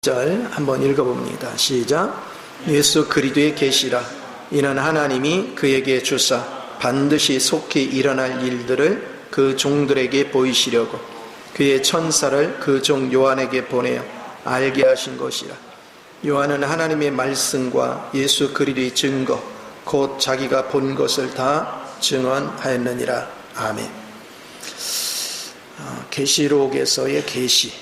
절 한번 읽어봅니다. 시작. 예수 그리스도의 계시라. 이는 하나님이 그에게 주사 반드시 속히 일어날 일들을 그 종들에게 보이시려고 그의 천사를 그 종 요한에게 보내어 알게 하신 것이라. 요한은 하나님의 말씀과 예수 그리스도의 증거 곧 자기가 본 것을 다 증언하였느니라. 아멘. 계시록에서의 계시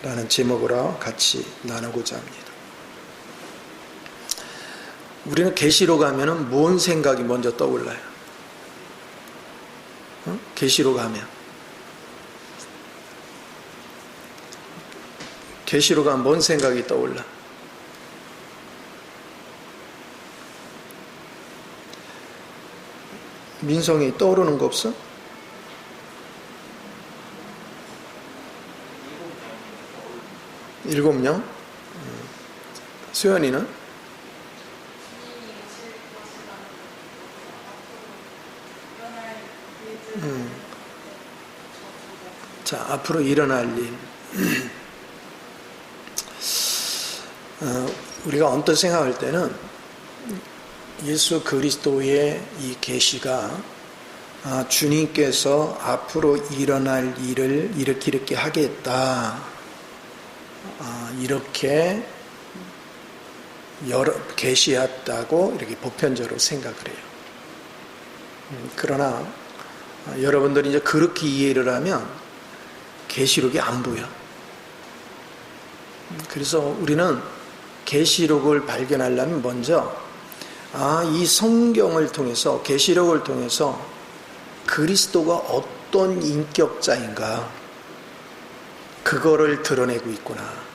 라는 제목으로 같이 나누고자 합니다. 우리는 계시록 하면은 뭔 생각이 먼저 떠올라요? 계시록 하면 계시록 하면 뭔 생각이 떠올라? 민성이 떠오르는 거 없어? 일곱 명? 수연이는? 자, 앞으로 일어날 일. 우리가 언뜻 생각할 때는 예수 그리스도의 이 계시가 주님께서 앞으로 일어날 일을 이렇게 하겠다. 이렇게 계시했다고 이렇게 보편적으로 생각을 해요. 그러나 여러분들이 이제 그렇게 이해를 하면 계시록이 안 보여. 그래서 우리는 계시록을 발견하려면 먼저 이 성경을 통해서 계시록을 통해서 그리스도가 어떤 인격자인가 그거를 드러내고 있구나.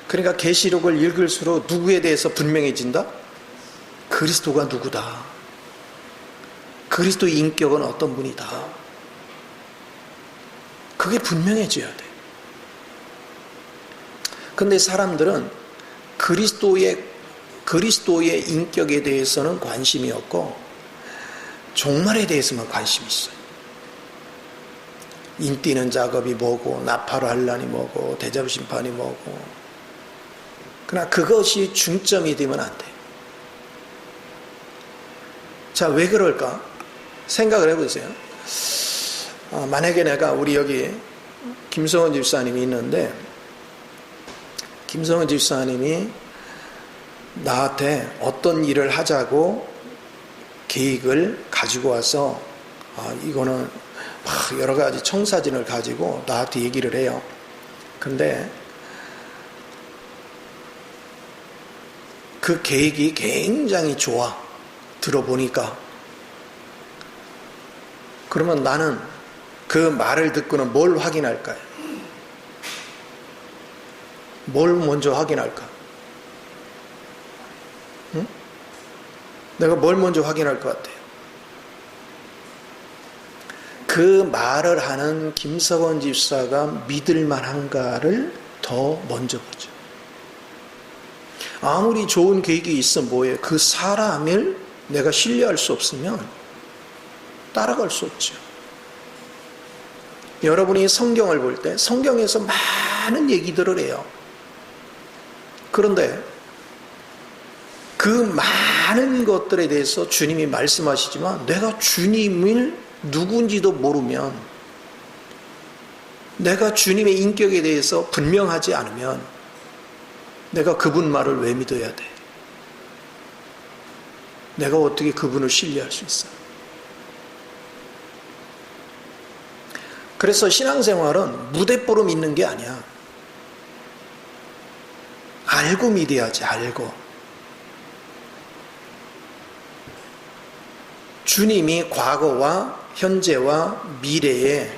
그러니까 계시록을 읽을수록 누구에 대해서 분명해진다? 그리스도가 누구다. 그리스도의 인격은 어떤 분이다. 그게 분명해져야 돼. 근데 사람들은 그리스도의 인격에 대해서는 관심이 없고 종말에 대해서만 관심이 있어요. 인뛰는 작업이 뭐고 나팔 환란이 뭐고 대접심판이 뭐고. 그러나 그것이 중점이 되면 안 돼요. 자, 왜 그럴까? 생각을 해보세요. 만약에 내가 우리 여기 김성원 집사님이 있는데 김성원 집사님이 나한테 어떤 일을 하자고 계획을 가지고 와서 이거는 막 여러 가지 청사진을 가지고 나한테 얘기를 해요. 근데 그 계획이 굉장히 좋아. 들어보니까. 그러면 나는 그 말을 듣고는 뭘 확인할까요? 뭘 먼저 확인할까? 응? 내가 뭘 먼저 확인할 것 같아요? 그 말을 하는 김석원 집사가 믿을 만한가를 더 먼저 보죠. 아무리 좋은 계획이 있어 뭐예요? 그 사람을 내가 신뢰할 수 없으면 따라갈 수 없죠. 여러분이 성경을 볼 때 성경에서 많은 얘기들을 해요. 그런데 그 많은 것들에 대해서 주님이 말씀하시지만 내가 주님을 누군지도 모르면 내가 주님의 인격에 대해서 분명하지 않으면 내가 그분 말을 왜 믿어야 돼? 내가 어떻게 그분을 신뢰할 수 있어? 그래서 신앙생활은 무대뽀로 믿는 게 아니야. 알고 믿어야지, 알고. 주님이 과거와 현재와 미래에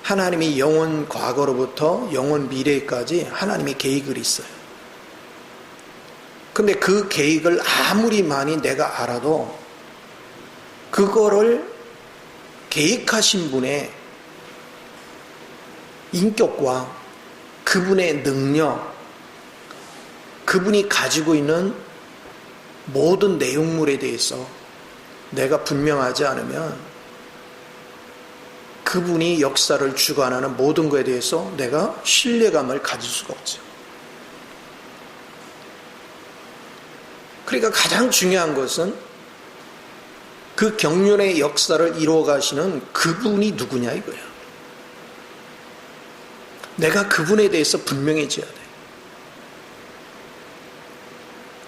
하나님이 영원 과거로부터 영원 미래까지 하나님의 계획을 있어요. 근데 그 계획을 아무리 많이 내가 알아도 그거를 계획하신 분의 인격과 그분의 능력, 그분이 가지고 있는 모든 내용물에 대해서 내가 분명하지 않으면 그분이 역사를 주관하는 모든 것에 대해서 내가 신뢰감을 가질 수가 없죠. 그러니까 가장 중요한 것은 그 경륜의 역사를 이루어 가시는 그분이 누구냐 이거야. 내가 그분에 대해서 분명해져야 돼.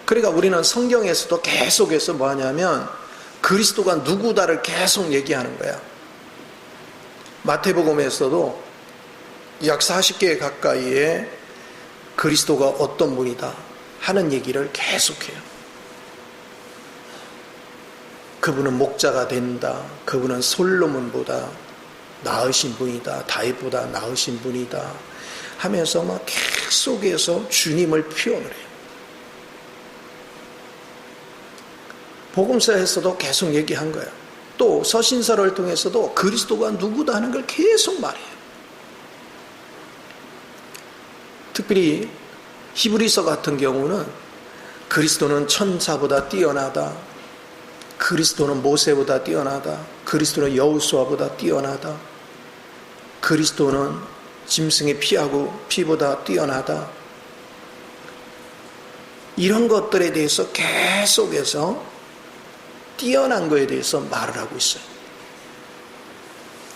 그러니까 우리는 성경에서도 계속해서 뭐 하냐면 그리스도가 누구다를 계속 얘기하는 거야. 마태복음에서도 약 40개 가까이의 그리스도가 어떤 분이다 하는 얘기를 계속해요. 그분은 목자가 된다. 그분은 솔로몬보다 나으신 분이다. 다윗보다 나으신 분이다. 하면서 막 계속해서 주님을 표현을 해요. 복음서에서도 계속 얘기한 거예요. 또 서신서를 통해서도 그리스도가 누구다 하는 걸 계속 말해요. 특별히 히브리서 같은 경우는 그리스도는 천사보다 뛰어나다. 그리스도는 모세보다 뛰어나다. 그리스도는 여호수아보다 뛰어나다. 그리스도는 짐승의 피보다 뛰어나다. 이런 것들에 대해서 계속해서 뛰어난 것에 대해서 말을 하고 있어요.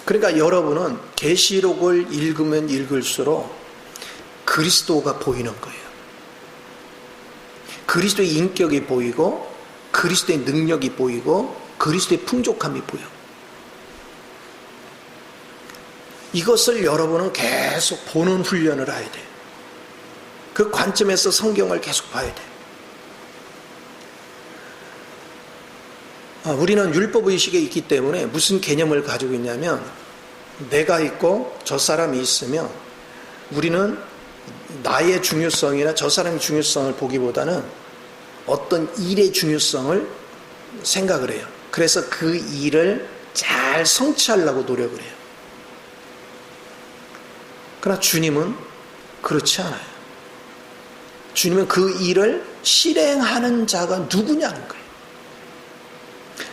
그러니까 여러분은 계시록을 읽으면 읽을수록 그리스도가 보이는 거예요. 그리스도의 인격이 보이고 그리스도의 능력이 보이고 그리스도의 풍족함이 보여. 이것을 여러분은 계속 보는 훈련을 해야 돼. 그 관점에서 성경을 계속 봐야 돼. 우리는 율법의식에 있기 때문에 무슨 개념을 가지고 있냐면 내가 있고 저 사람이 있으면 우리는 나의 중요성이나 저 사람의 중요성을 보기보다는 어떤 일의 중요성을 생각을 해요. 그래서 그 일을 잘 성취하려고 노력을 해요. 그러나 주님은 그렇지 않아요. 주님은 그 일을 실행하는 자가 누구냐는 거예요.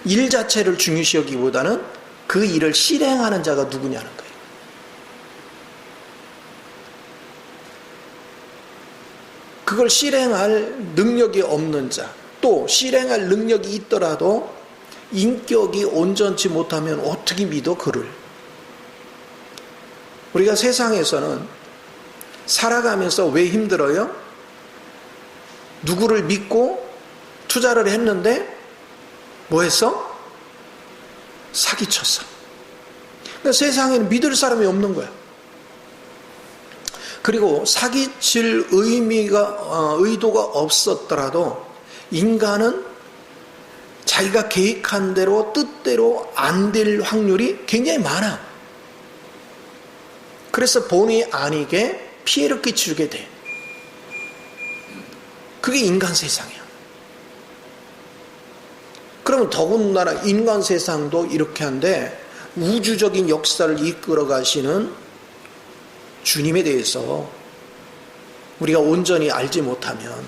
일 자체를 중요시 여기보다는 그 일을 실행하는 자가 누구냐는 거예요. 그걸 실행할 능력이 없는 자, 또 실행할 능력이 있더라도 인격이 온전치 못하면 어떻게 믿어 그를? 우리가 세상에서는 살아가면서 왜 힘들어요? 누구를 믿고 투자를 했는데 뭐 했어? 사기쳤어. 그러니까 세상에는 믿을 사람이 없는 거야. 그리고 사기칠 의도가 없었더라도 인간은 자기가 계획한 대로 뜻대로 안 될 확률이 굉장히 많아. 그래서 본의 아니게 피해를 끼치게 돼. 그게 인간 세상이야. 그러면 더군다나 인간 세상도 이렇게 한데 우주적인 역사를 이끌어 가시는 주님에 대해서 우리가 온전히 알지 못하면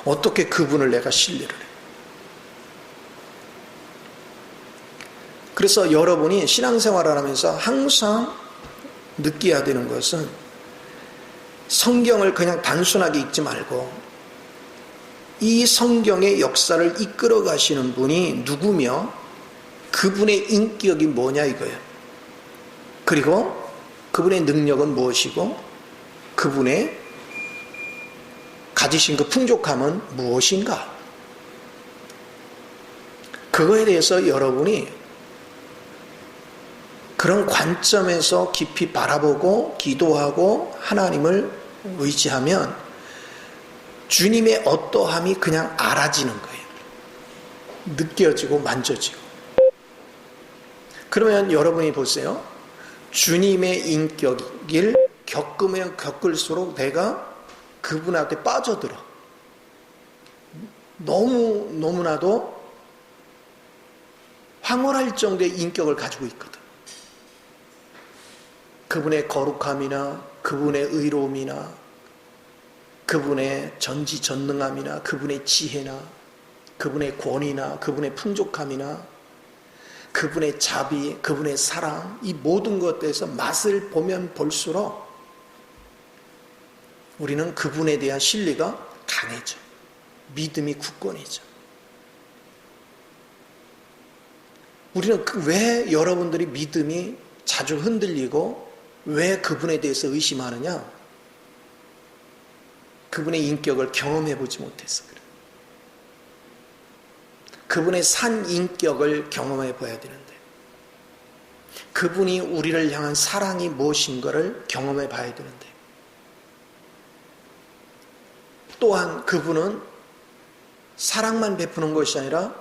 어떻게 그분을 내가 신뢰를 해? 그래서 여러분이 신앙생활을 하면서 항상 느껴야 되는 것은 성경을 그냥 단순하게 읽지 말고 이 성경의 역사를 이끌어 가시는 분이 누구며 그분의 인격이 뭐냐 이거예요. 그리고 그분의 능력은 무엇이고 그분의 가지신 그 풍족함은 무엇인가? 그거에 대해서 여러분이 그런 관점에서 깊이 바라보고 기도하고 하나님을 의지하면 주님의 어떠함이 그냥 알아지는 거예요. 느껴지고 만져지고. 그러면 여러분이 보세요. 주님의 인격을 겪으면 겪을수록 내가 그분한테 빠져들어. 너무나도 황홀할 정도의 인격을 가지고 있거든. 그분의 거룩함이나 그분의 의로움이나 그분의 전지전능함이나 그분의 지혜나 그분의 권위나 그분의 풍족함이나 그분의 자비, 그분의 사랑, 이 모든 것들에서 맛을 보면 볼수록 우리는 그분에 대한 신뢰가 강해져. 믿음이 굳건해져. 우리는 왜 여러분들이 믿음이 자주 흔들리고 왜 그분에 대해서 의심하느냐? 그분의 인격을 경험해 보지 못해서 그래요. 그분의 산 인격을 경험해 봐야 되는데, 그분이 우리를 향한 사랑이 무엇인가를 경험해 봐야 되는데, 또한 그분은 사랑만 베푸는 것이 아니라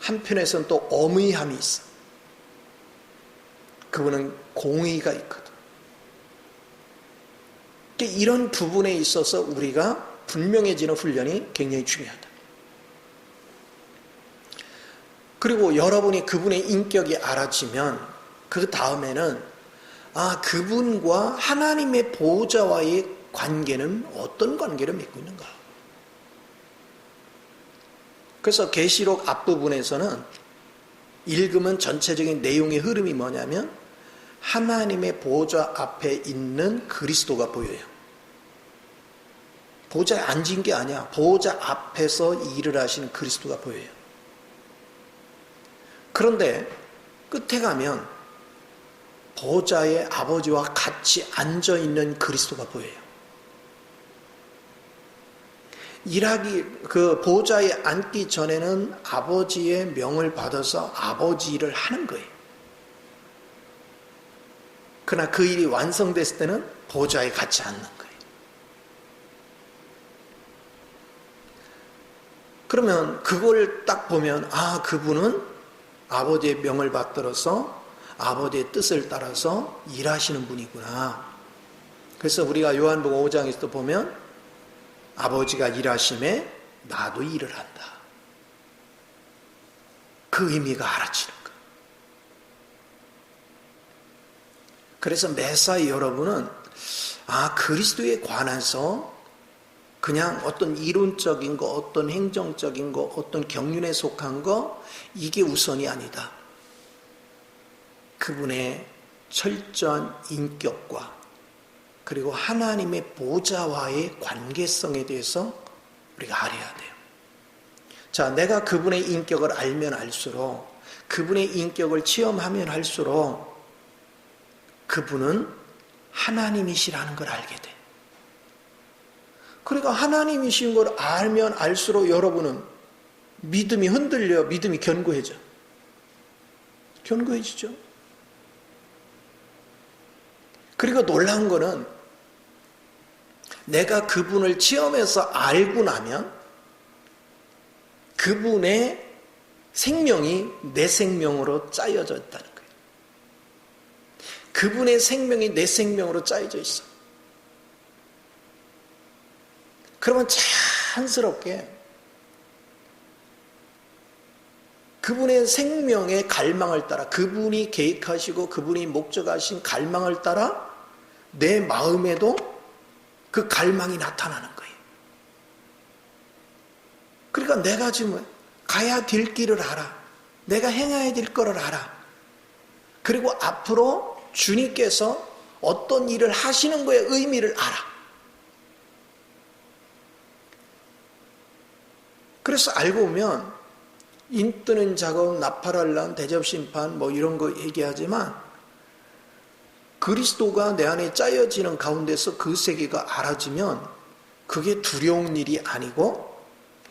한편에서는 또 어미함이 있어. 그분은 공의가 있거든. 이런 부분에 있어서 우리가 분명해지는 훈련이 굉장히 중요하다. 그리고 여러분이 그분의 인격이 알아지면 그 다음에는 그분과 하나님의 보호자와의 관계는 어떤 관계를 맺고 있는가. 그래서 계시록 앞부분에서는 읽으면 전체적인 내용의 흐름이 뭐냐면 하나님의 보호자 앞에 있는 그리스도가 보여요. 보호자에 앉은 게 아니야. 보호자 앞에서 일을 하시는 그리스도가 보여요. 그런데 끝에 가면 보호자의 아버지와 같이 앉아있는 그리스도가 보여요. 그 보호자에 앉기 전에는 아버지의 명을 받아서 아버지 일을 하는 거예요. 그러나 그 일이 완성됐을 때는 보호자에 같이 앉는 거예요. 그러면 그걸 딱 보면 그분은 아버지의 명을 받들어서 아버지의 뜻을 따라서 일하시는 분이구나. 그래서 우리가 요한복음 5장에서도 보면 아버지가 일하심에 나도 일을 한다. 그 의미가 알아지는 거예요. 그래서 매사에 여러분은 그리스도에 관해서 그냥 어떤 이론적인 거, 어떤 행정적인 거, 어떤 경륜에 속한 거, 이게 우선이 아니다. 그분의 철저한 인격과 그리고 하나님의 보호자와의 관계성에 대해서 우리가 알아야 돼요. 자, 내가 그분의 인격을 알면 알수록, 그분의 인격을 체험하면 할수록 그분은 하나님이시라는 걸 알게 돼. 그러니까 하나님이신 걸 알면 알수록 여러분은 믿음이 흔들려요. 믿음이 견고해져. 견고해지죠. 그리고 놀라운 거는 내가 그분을 체험해서 알고 나면 그분의 생명이 내 생명으로 짜여져 있다는 거예요. 그분의 생명이 내 생명으로 짜여져 있어. 그러면 자연스럽게 그분의 생명의 갈망을 따라, 그분이 계획하시고 그분이 목적하신 갈망을 따라 내 마음에도 그 갈망이 나타나는 거예요. 그러니까 내가 지금 가야 될 길을 알아. 내가 행해야 될 거를 알아. 그리고 앞으로 주님께서 어떤 일을 하시는 거에 의미를 알아. 그래서 알고 보면 인뜨는 작업, 나팔알람, 대접심판 이런 거 얘기하지만 그리스도가 내 안에 짜여지는 가운데서 그 세계가 알아지면 그게 두려운 일이 아니고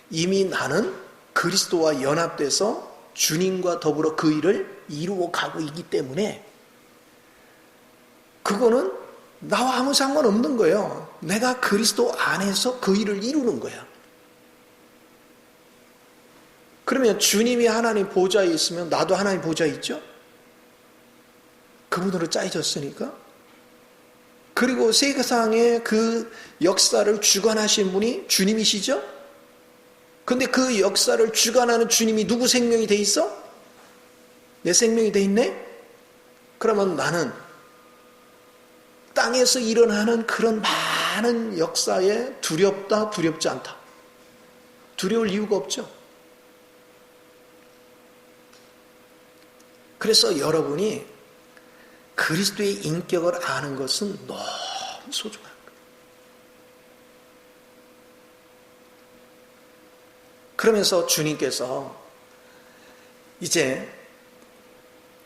이미 나는 그리스도와 연합돼서 주님과 더불어 그 일을 이루어 가고 있기 때문에 그거는 나와 아무 상관없는 거예요. 내가 그리스도 안에서 그 일을 이루는 거야. 그러면 주님이 하나님 보좌에 있으면 나도 하나님 보좌에 있죠? 그분으로 짜여졌으니까. 그리고 세상의 그 역사를 주관하신 분이 주님이시죠? 근데 그 역사를 주관하는 주님이 누구 생명이 돼 있어? 내 생명이 돼 있네? 그러면 나는 땅에서 일어나는 그런 많은 역사에 두렵다, 두렵지 않다. 두려울 이유가 없죠. 그래서 여러분이 그리스도의 인격을 아는 것은 너무 소중한 거예요. 그러면서 주님께서 이제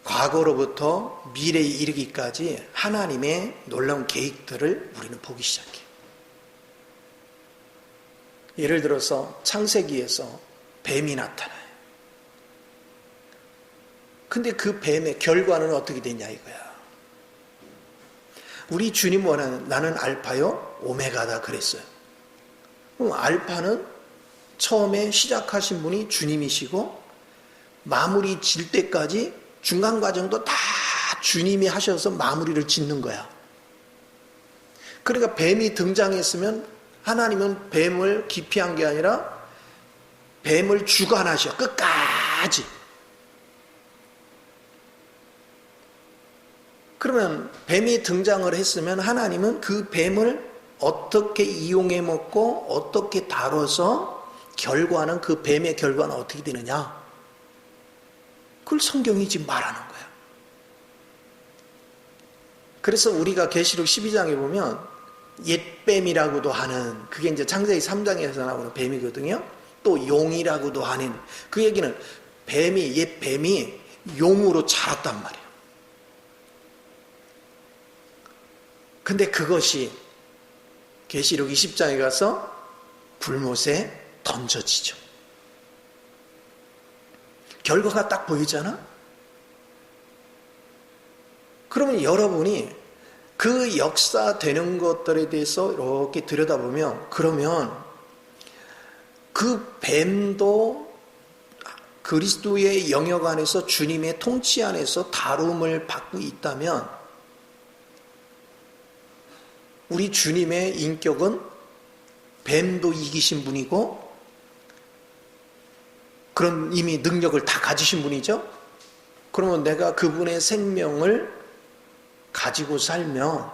과거로부터 미래에 이르기까지 하나님의 놀라운 계획들을 우리는 보기 시작해요. 예를 들어서 창세기에서 뱀이 나타나요. 근데 그 뱀의 결과는 어떻게 되냐 이거야. 우리 주님 원하는 나는 알파요 오메가다 그랬어요. 그럼 알파는 처음에 시작하신 분이 주님이시고 마무리 질 때까지 중간 과정도 다 주님이 하셔서 마무리를 짓는 거야. 그러니까 뱀이 등장했으면 하나님은 뱀을 기피한 게 아니라 뱀을 주관하셔 끝까지. 그러면 뱀이 등장을 했으면 하나님은 그 뱀을 어떻게 이용해 먹고 어떻게 다뤄서 결과는 그 뱀의 결과는 어떻게 되느냐? 그걸 성경이 지금 말하는 거야. 그래서 우리가 계시록 12장에 보면 옛뱀이라고도 하는 그게 이제 창세기 3장에서 나오는 뱀이거든요. 또 용이라고도 하는 그 얘기는 옛 뱀이 용으로 자랐단 말이에요. 근데 그것이 계시록 20장에 가서 불못에 던져지죠. 결과가 딱 보이잖아? 그러면 여러분이 그 역사되는 것들에 대해서 이렇게 들여다보면 그러면 그 뱀도 그리스도의 영역 안에서 주님의 통치 안에서 다룸을 받고 있다면 우리 주님의 인격은 뱀도 이기신 분이고 그런 이미 능력을 다 가지신 분이죠. 그러면 내가 그분의 생명을 가지고 살면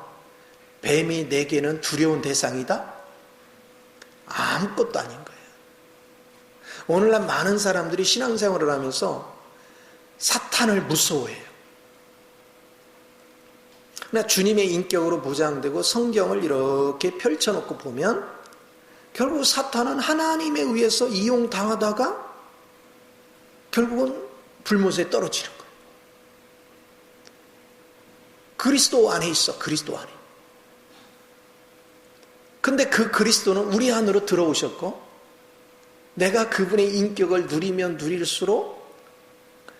뱀이 내게는 두려운 대상이다? 아무것도 아닌 거예요. 오늘날 많은 사람들이 신앙생활을 하면서 사탄을 무서워해요. 그러나 주님의 인격으로 보장되고 성경을 이렇게 펼쳐놓고 보면 결국 사탄은 하나님에 의해서 이용당하다가 결국은 불못에 떨어지는 거예요. 그리스도 안에 있어. 그리스도 안에. 근데 그 그리스도는 우리 안으로 들어오셨고 내가 그분의 인격을 누리면 누릴수록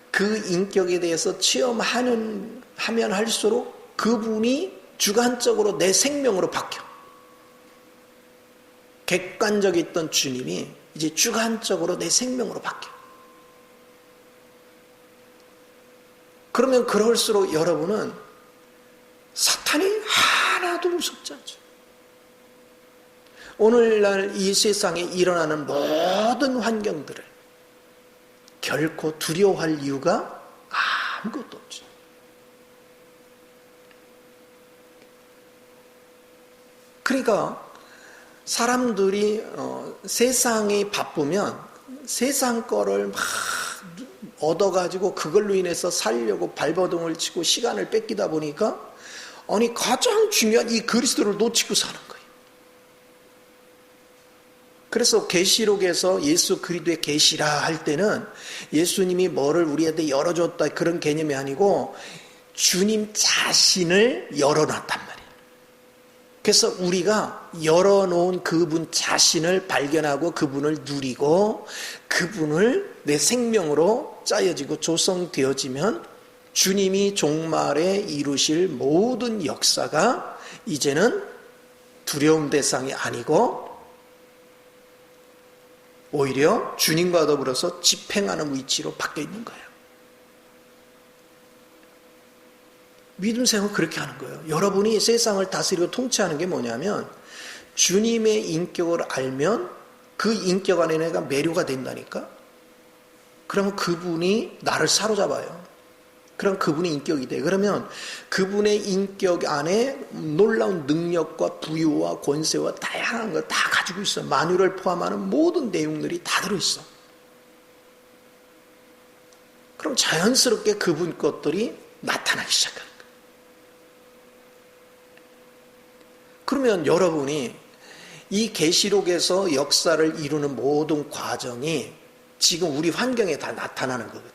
그 인격에 대해서 체험하면 할수록 그분이 주관적으로 내 생명으로 바뀌어. 객관적이었던 주님이 이제 주관적으로 내 생명으로 바뀌어. 그러면 그럴수록 여러분은 사탄이 하나도 무섭지 않죠. 오늘날 이 세상에 일어나는 모든 환경들을 결코 두려워할 이유가 아무것도 없죠. 그러니까 사람들이 세상이 바쁘면 세상 거를 막 얻어가지고 그걸로 인해서 살려고 발버둥을 치고 시간을 뺏기다 보니까 아니 가장 중요한 이 그리스도를 놓치고 사는 거예요. 그래서 계시록에서 예수 그리스도의 계시라 할 때는 예수님이 뭐를 우리한테 열어줬다 그런 개념이 아니고 주님 자신을 열어놨단 말이에요. 그래서 우리가 열어놓은 그분 자신을 발견하고 그분을 누리고 그분을 내 생명으로 짜여지고 조성되어지면 주님이 종말에 이루실 모든 역사가 이제는 두려움 대상이 아니고 오히려 주님과 더불어서 집행하는 위치로 바뀌어 있는 거예요. 믿음 생활은 그렇게 하는 거예요. 여러분이 세상을 다스리고 통치하는 게 뭐냐면 주님의 인격을 알면 그 인격 안에 내가 매료가 된다니까. 그러면 그분이 나를 사로잡아요. 그럼 그분의 인격이 돼. 그러면 그분의 인격 안에 놀라운 능력과 부유와 권세와 다양한 걸 다 가지고 있어. 만유를 포함하는 모든 내용들이 다 들어있어. 그럼 자연스럽게 그분 것들이 나타나기 시작하는 거예요. 그러면 여러분이 이 계시록에서 역사를 이루는 모든 과정이 지금 우리 환경에 다 나타나는 거거든.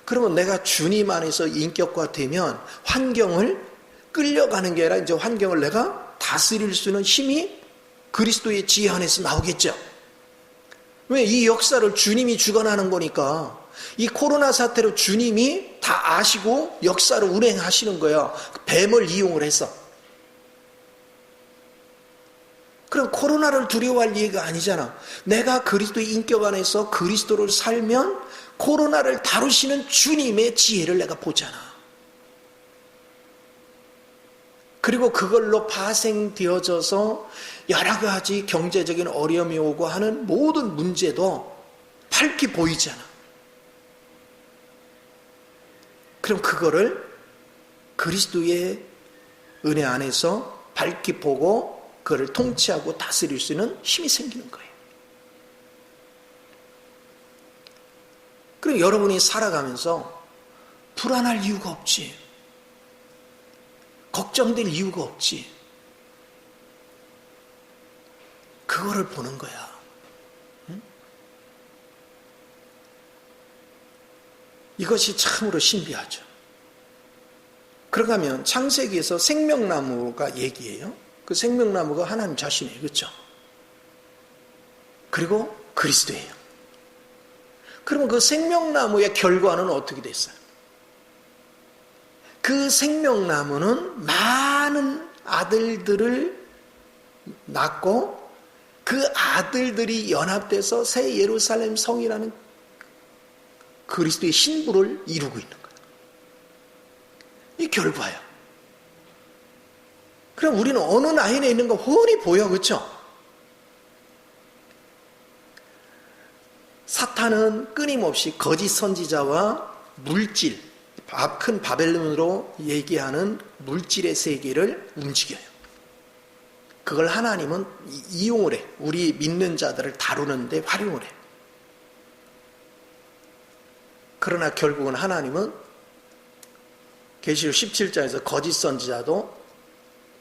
그러면 내가 주님 안에서 인격화되면 환경을 끌려가는 게 아니라 이제 환경을 내가 다스릴 수 있는 힘이 그리스도의 지혜 안에서 나오겠죠. 왜? 이 역사를 주님이 주관하는 거니까. 이 코로나 사태로 주님이 다 아시고 역사를 운행하시는 거야. 뱀을 이용을 해서. 그럼 코로나를 두려워할 얘기가 아니잖아. 내가 그리스도의 인격 안에서 그리스도를 살면 코로나를 다루시는 주님의 지혜를 내가 보잖아. 그리고 그걸로 파생되어져서 여러 가지 경제적인 어려움이 오고 하는 모든 문제도 밝게 보이잖아. 그럼 그거를 그리스도의 은혜 안에서 밝게 보고 그를 통치하고 다스릴 수 있는 힘이 생기는 거예요. 그럼 여러분이 살아가면서 불안할 이유가 없지. 걱정될 이유가 없지. 그거를 보는 거야. 응? 이것이 참으로 신비하죠. 그런가 하면 창세기에서 생명나무가 얘기해요. 그 생명나무가 하나님 자신이에요. 그렇죠? 그리고 그리스도예요. 그러면 그 생명나무의 결과는 어떻게 됐어요? 그 생명나무는 많은 아들들을 낳고 그 아들들이 연합돼서 새 예루살렘 성이라는 그리스도의 신부를 이루고 있는 거예요. 이 결과예요. 그럼 우리는 어느 라인에 있는 거 훤히 보여. 그렇죠? 사탄은 끊임없이 거짓 선지자와 물질, 큰 바벨론으로 얘기하는 물질의 세계를 움직여요. 그걸 하나님은 이용을 해. 우리 믿는 자들을 다루는데 활용을 해. 그러나 결국은 하나님은 계시록 17장에서 거짓 선지자도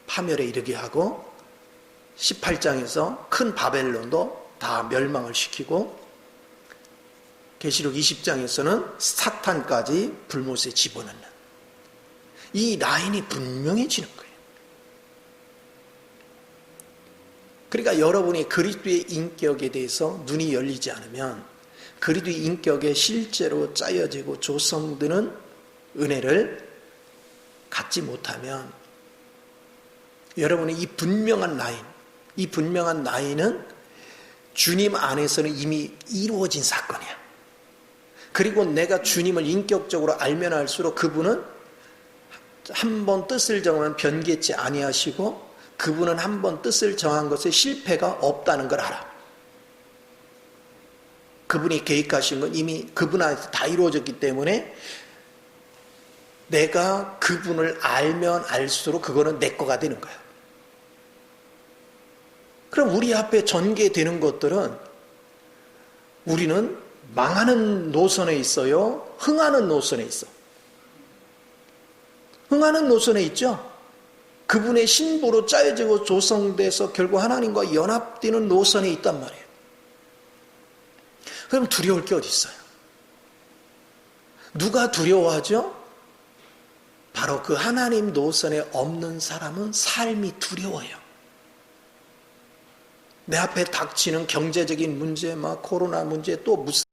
파멸에 이르게 하고 18장에서 큰 바벨론도 다 멸망을 시키고 계시록 20장에서는 사탄까지 불못에 집어넣는 이 라인이 분명해지는 거예요. 그러니까 여러분이 그리스도의 인격에 대해서 눈이 열리지 않으면 그리스도의 인격에 실제로 짜여지고 조성되는 은혜를 갖지 못하면 여러분의 이 분명한 라인은 주님 안에서는 이미 이루어진 사건이야. 그리고 내가 주님을 인격적으로 알면 알수록 그분은 한 번 뜻을 정하면 변개치 아니하시고 그분은 한 번 뜻을 정한 것에 실패가 없다는 걸 알아. 그분이 계획하신 건 이미 그분 안에서 다 이루어졌기 때문에 내가 그분을 알면 알수록 그거는 내 거가 되는 거야. 그럼 우리 앞에 전개되는 것들은 우리는 망하는 노선에 있어요? 흥하는 노선에 있어? 흥하는 노선에 있죠? 그분의 신부로 짜여지고 조성돼서 결국 하나님과 연합되는 노선에 있단 말이에요. 그럼 두려울 게 어디 있어요? 누가 두려워하죠? 바로 그 하나님 노선에 없는 사람은 삶이 두려워요. 내 앞에 닥치는 경제적인 문제, 막 코로나 문제, 또 무슨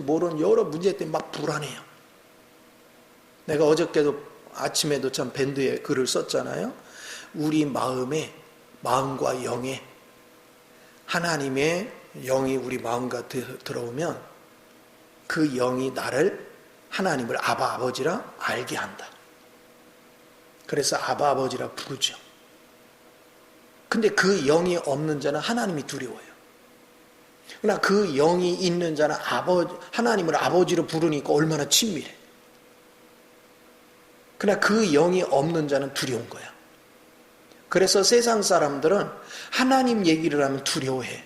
모르는 여러 문제 때문에 막 불안해요. 내가 어저께도 아침에도 참 밴드에 글을 썼잖아요. 우리 마음과 영에 하나님의 영이 우리 마음과 들어오면 그 영이 나를 하나님을 아버지라 알게 한다. 그래서 아버지라 부르죠. 근데 그 영이 없는 자는 하나님이 두려워요. 그러나 그 영이 있는 자는 하나님을 아버지로 부르니까 얼마나 친밀해. 그러나 그 영이 없는 자는 두려운 거야. 그래서 세상 사람들은 하나님 얘기를 하면 두려워해.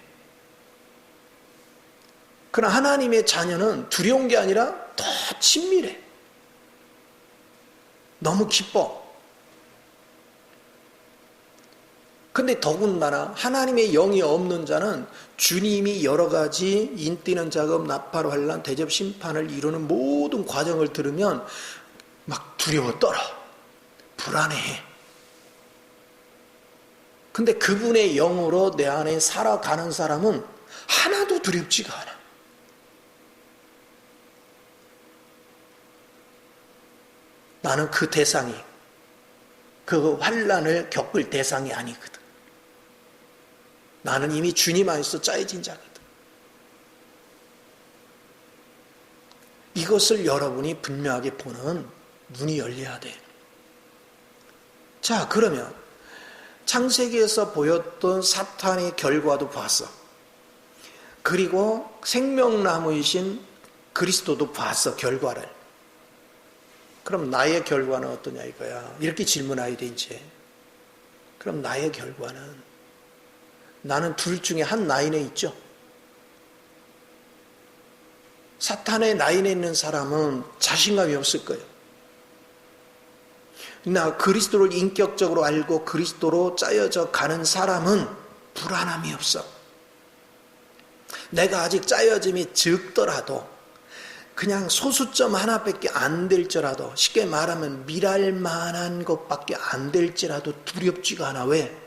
그러나 하나님의 자녀는 두려운 게 아니라 더 친밀해. 너무 기뻐. 근데 더군다나 하나님의 영이 없는 자는 주님이 여러 가지 인뛰는 작업, 나팔, 환란, 대접, 심판을 이루는 모든 과정을 들으면 막 두려워 떨어. 불안해. 근데 그분의 영으로 내 안에 살아가는 사람은 하나도 두렵지가 않아. 나는 그 대상이, 그 환란을 겪을 대상이 아니거든. 나는 이미 주님 안에서 짜여진 자거든. 이것을 여러분이 분명하게 보는 눈이 열려야 돼. 자, 그러면 창세기에서 보였던 사탄의 결과도 봤어. 그리고 생명나무이신 그리스도도 봤어, 결과를. 그럼 나의 결과는 어떠냐 이거야. 이렇게 질문해야 돼, 이제. 그럼 나의 결과는, 나는 둘 중에 한 라인에 있죠. 사탄의 라인에 있는 사람은 자신감이 없을 거예요. 나 그리스도를 인격적으로 알고 그리스도로 짜여져 가는 사람은 불안함이 없어. 내가 아직 짜여짐이 적더라도, 그냥 소수점 하나밖에 안 될지라도, 쉽게 말하면 미랄 만한 것밖에 안 될지라도 두렵지가 않아. 왜?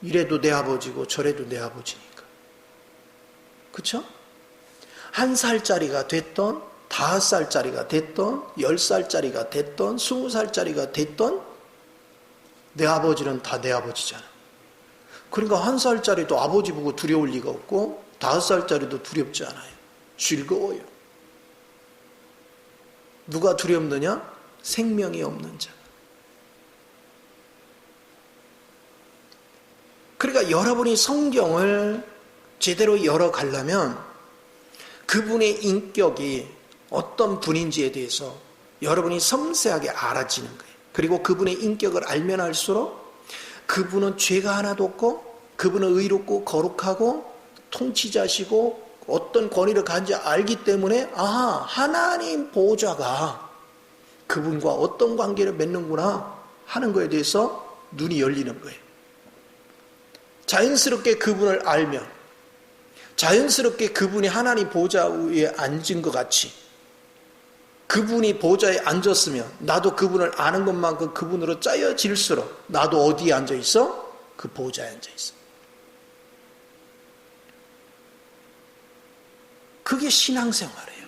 이래도 내 아버지고 저래도 내 아버지니까. 그쵸? 1살짜리가 됐던, 5살짜리가 됐던, 10살짜리가 됐던, 20살짜리가 됐던, 내 아버지는 다 내 아버지잖아. 그러니까 1살짜리도 아버지 보고 두려울 리가 없고 5살짜리도 두렵지 않아요. 즐거워요. 누가 두렵느냐? 생명이 없는 자. 그러니까 여러분이 성경을 제대로 열어가려면 그분의 인격이 어떤 분인지에 대해서 여러분이 섬세하게 알아지는 거예요. 그리고 그분의 인격을 알면 알수록 그분은 죄가 하나도 없고, 그분은 의롭고 거룩하고 통치자시고 어떤 권위를 가진지 알기 때문에, 아하, 하나님 보호자가 그분과 어떤 관계를 맺는구나 하는 것에 대해서 눈이 열리는 거예요. 자연스럽게 그분을 알면, 자연스럽게 그분이 하나님 보호자 위에 앉은 것 같이, 그분이 보호자에 앉았으면 나도 그분을 아는 것만큼 그분으로 짜여질수록 나도 어디에 앉아있어? 그 보호자에 앉아있어. 그게 신앙생활이에요.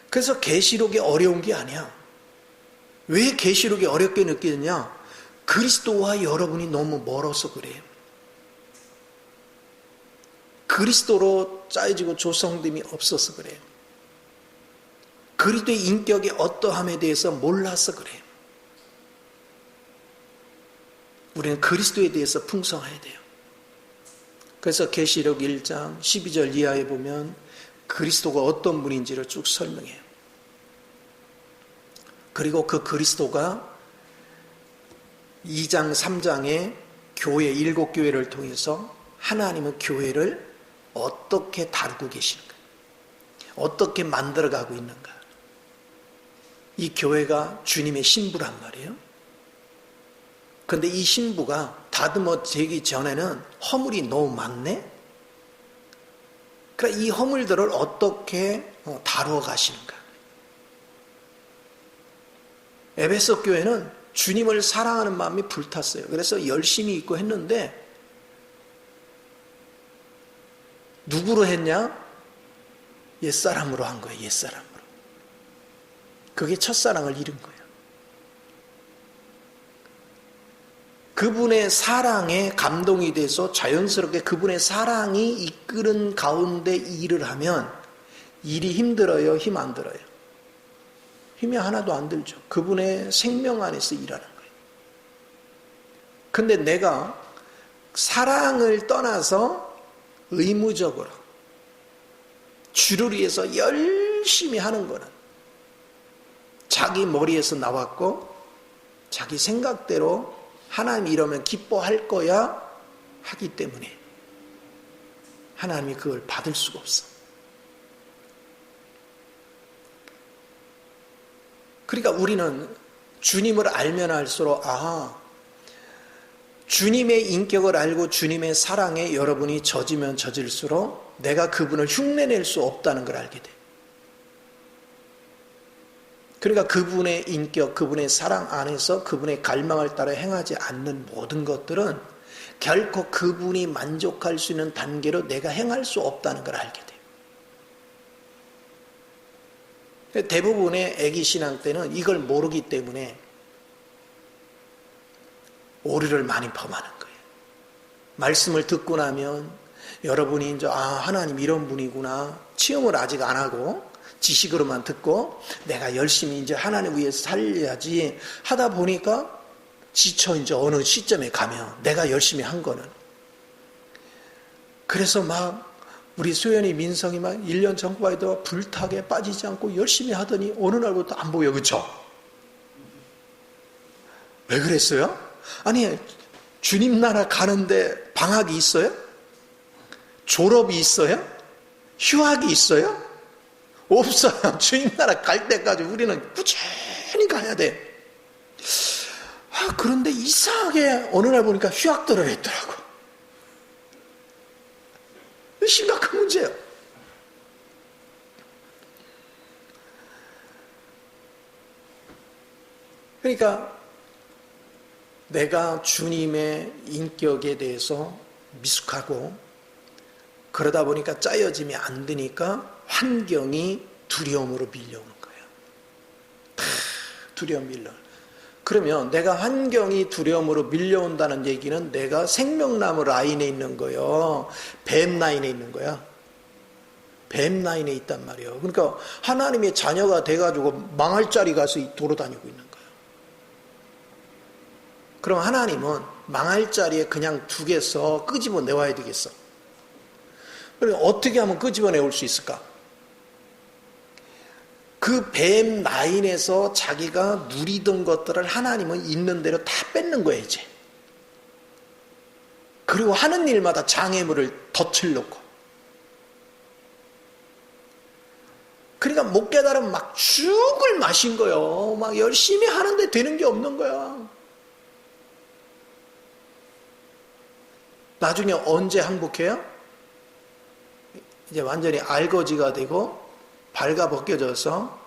그래서 계시록이 어려운 게 아니야. 왜 계시록이 어렵게 느끼느냐? 그리스도와 여러분이 너무 멀어서 그래요. 그리스도로 짜여지고 조성됨이 없어서 그래요. 그리스도의 인격이 어떠함에 대해서 몰라서 그래요. 우리는 그리스도에 대해서 풍성해야 돼요. 그래서 계시록 1장 12절 이하에 보면 그리스도가 어떤 분인지를 쭉 설명해요. 그리고 그 그리스도가 2장 3장에 교회 7교회를 통해서 하나님은 교회를 어떻게 다루고 계시는가, 어떻게 만들어가고 있는가. 이 교회가 주님의 신부란 말이에요. 그런데 이 신부가 다듬어지기 전에는 허물이 너무 많네. 그러니까 이 허물들을 어떻게 다루어 가시는가. 에베소 교회는 주님을 사랑하는 마음이 불탔어요. 그래서 열심히 있고 했는데, 누구로 했냐? 옛사람으로 한 거예요. 옛사람으로. 그게 첫사랑을 잃은 거예요. 그분의 사랑에 감동이 돼서 자연스럽게 그분의 사랑이 이끄는 가운데 일을 하면 일이 힘들어요? 힘 안 들어요? 힘이 하나도 안 들죠. 그분의 생명 안에서 일하는 거예요. 근데 내가 사랑을 떠나서 의무적으로 주를 위해서 열심히 하는 거는 자기 머리에서 나왔고, 자기 생각대로 하나님 이러면 기뻐할 거야 하기 때문에 하나님이 그걸 받을 수가 없어. 그러니까 우리는 주님을 알면 알수록 주님의 인격을 알고 주님의 사랑에 여러분이 젖으면 젖을수록 내가 그분을 흉내낼 수 없다는 걸 알게 돼. 그러니까 그분의 인격, 그분의 사랑 안에서 그분의 갈망을 따라 행하지 않는 모든 것들은 결코 그분이 만족할 수 있는 단계로 내가 행할 수 없다는 걸 알게 돼. 대부분의 애기 신앙 때는 이걸 모르기 때문에 오류를 많이 범하는 거예요. 말씀을 듣고 나면 여러분이 이제 하나님 이런 분이구나 체험을 아직 안 하고 지식으로만 듣고 내가 열심히 이제 하나님 위해서 살려야지 하다 보니까 지쳐 이제 어느 시점에 가면 내가 열심히 한 거는 그래서 막 우리 소연이 민성이 막 1년 전과에도 불타게 빠지지 않고 열심히 하더니 어느 날부터 안 보여. 그쵸? 왜 그랬어요? 아니 주님 나라 가는데 방학이 있어요? 졸업이 있어요? 휴학이 있어요? 없어요. 주님 나라 갈 때까지 우리는 꾸준히 가야 돼. 그런데 이상하게 어느 날 보니까 휴학들을 했더라고. 심각한 문제예요. 그러니까 내가 주님의 인격에 대해서 미숙하고 그러다 보니까 짜여짐이 안 되니까 환경이 두려움으로 밀려오는 거예요. 두려움 밀려. 그러면 내가 환경이 두려움으로 밀려온다는 얘기는 내가 생명나무 라인에 있는 거예요. 뱀 라인에 있는 거야. 뱀 라인에 있단 말이에요. 그러니까 하나님의 자녀가 돼가지고 망할 자리 가서 돌아다니고 있는 거예요. 그럼 하나님은 망할 자리에 그냥 두겠어? 끄집어 내와야 되겠어? 그러니까 어떻게 하면 끄집어 내올 수 있을까? 그 뱀 라인에서 자기가 누리던 것들을 하나님은 있는 대로 다 뺏는 거예요, 이제. 그리고 하는 일마다 장애물을 덫을 놓고. 그러니까 못 깨달으면 막 죽을 마신 거예요. 막 열심히 하는데 되는 게 없는 거야. 나중에 언제 항복해요? 이제 완전히 알거지가 되고 발가 벗겨져서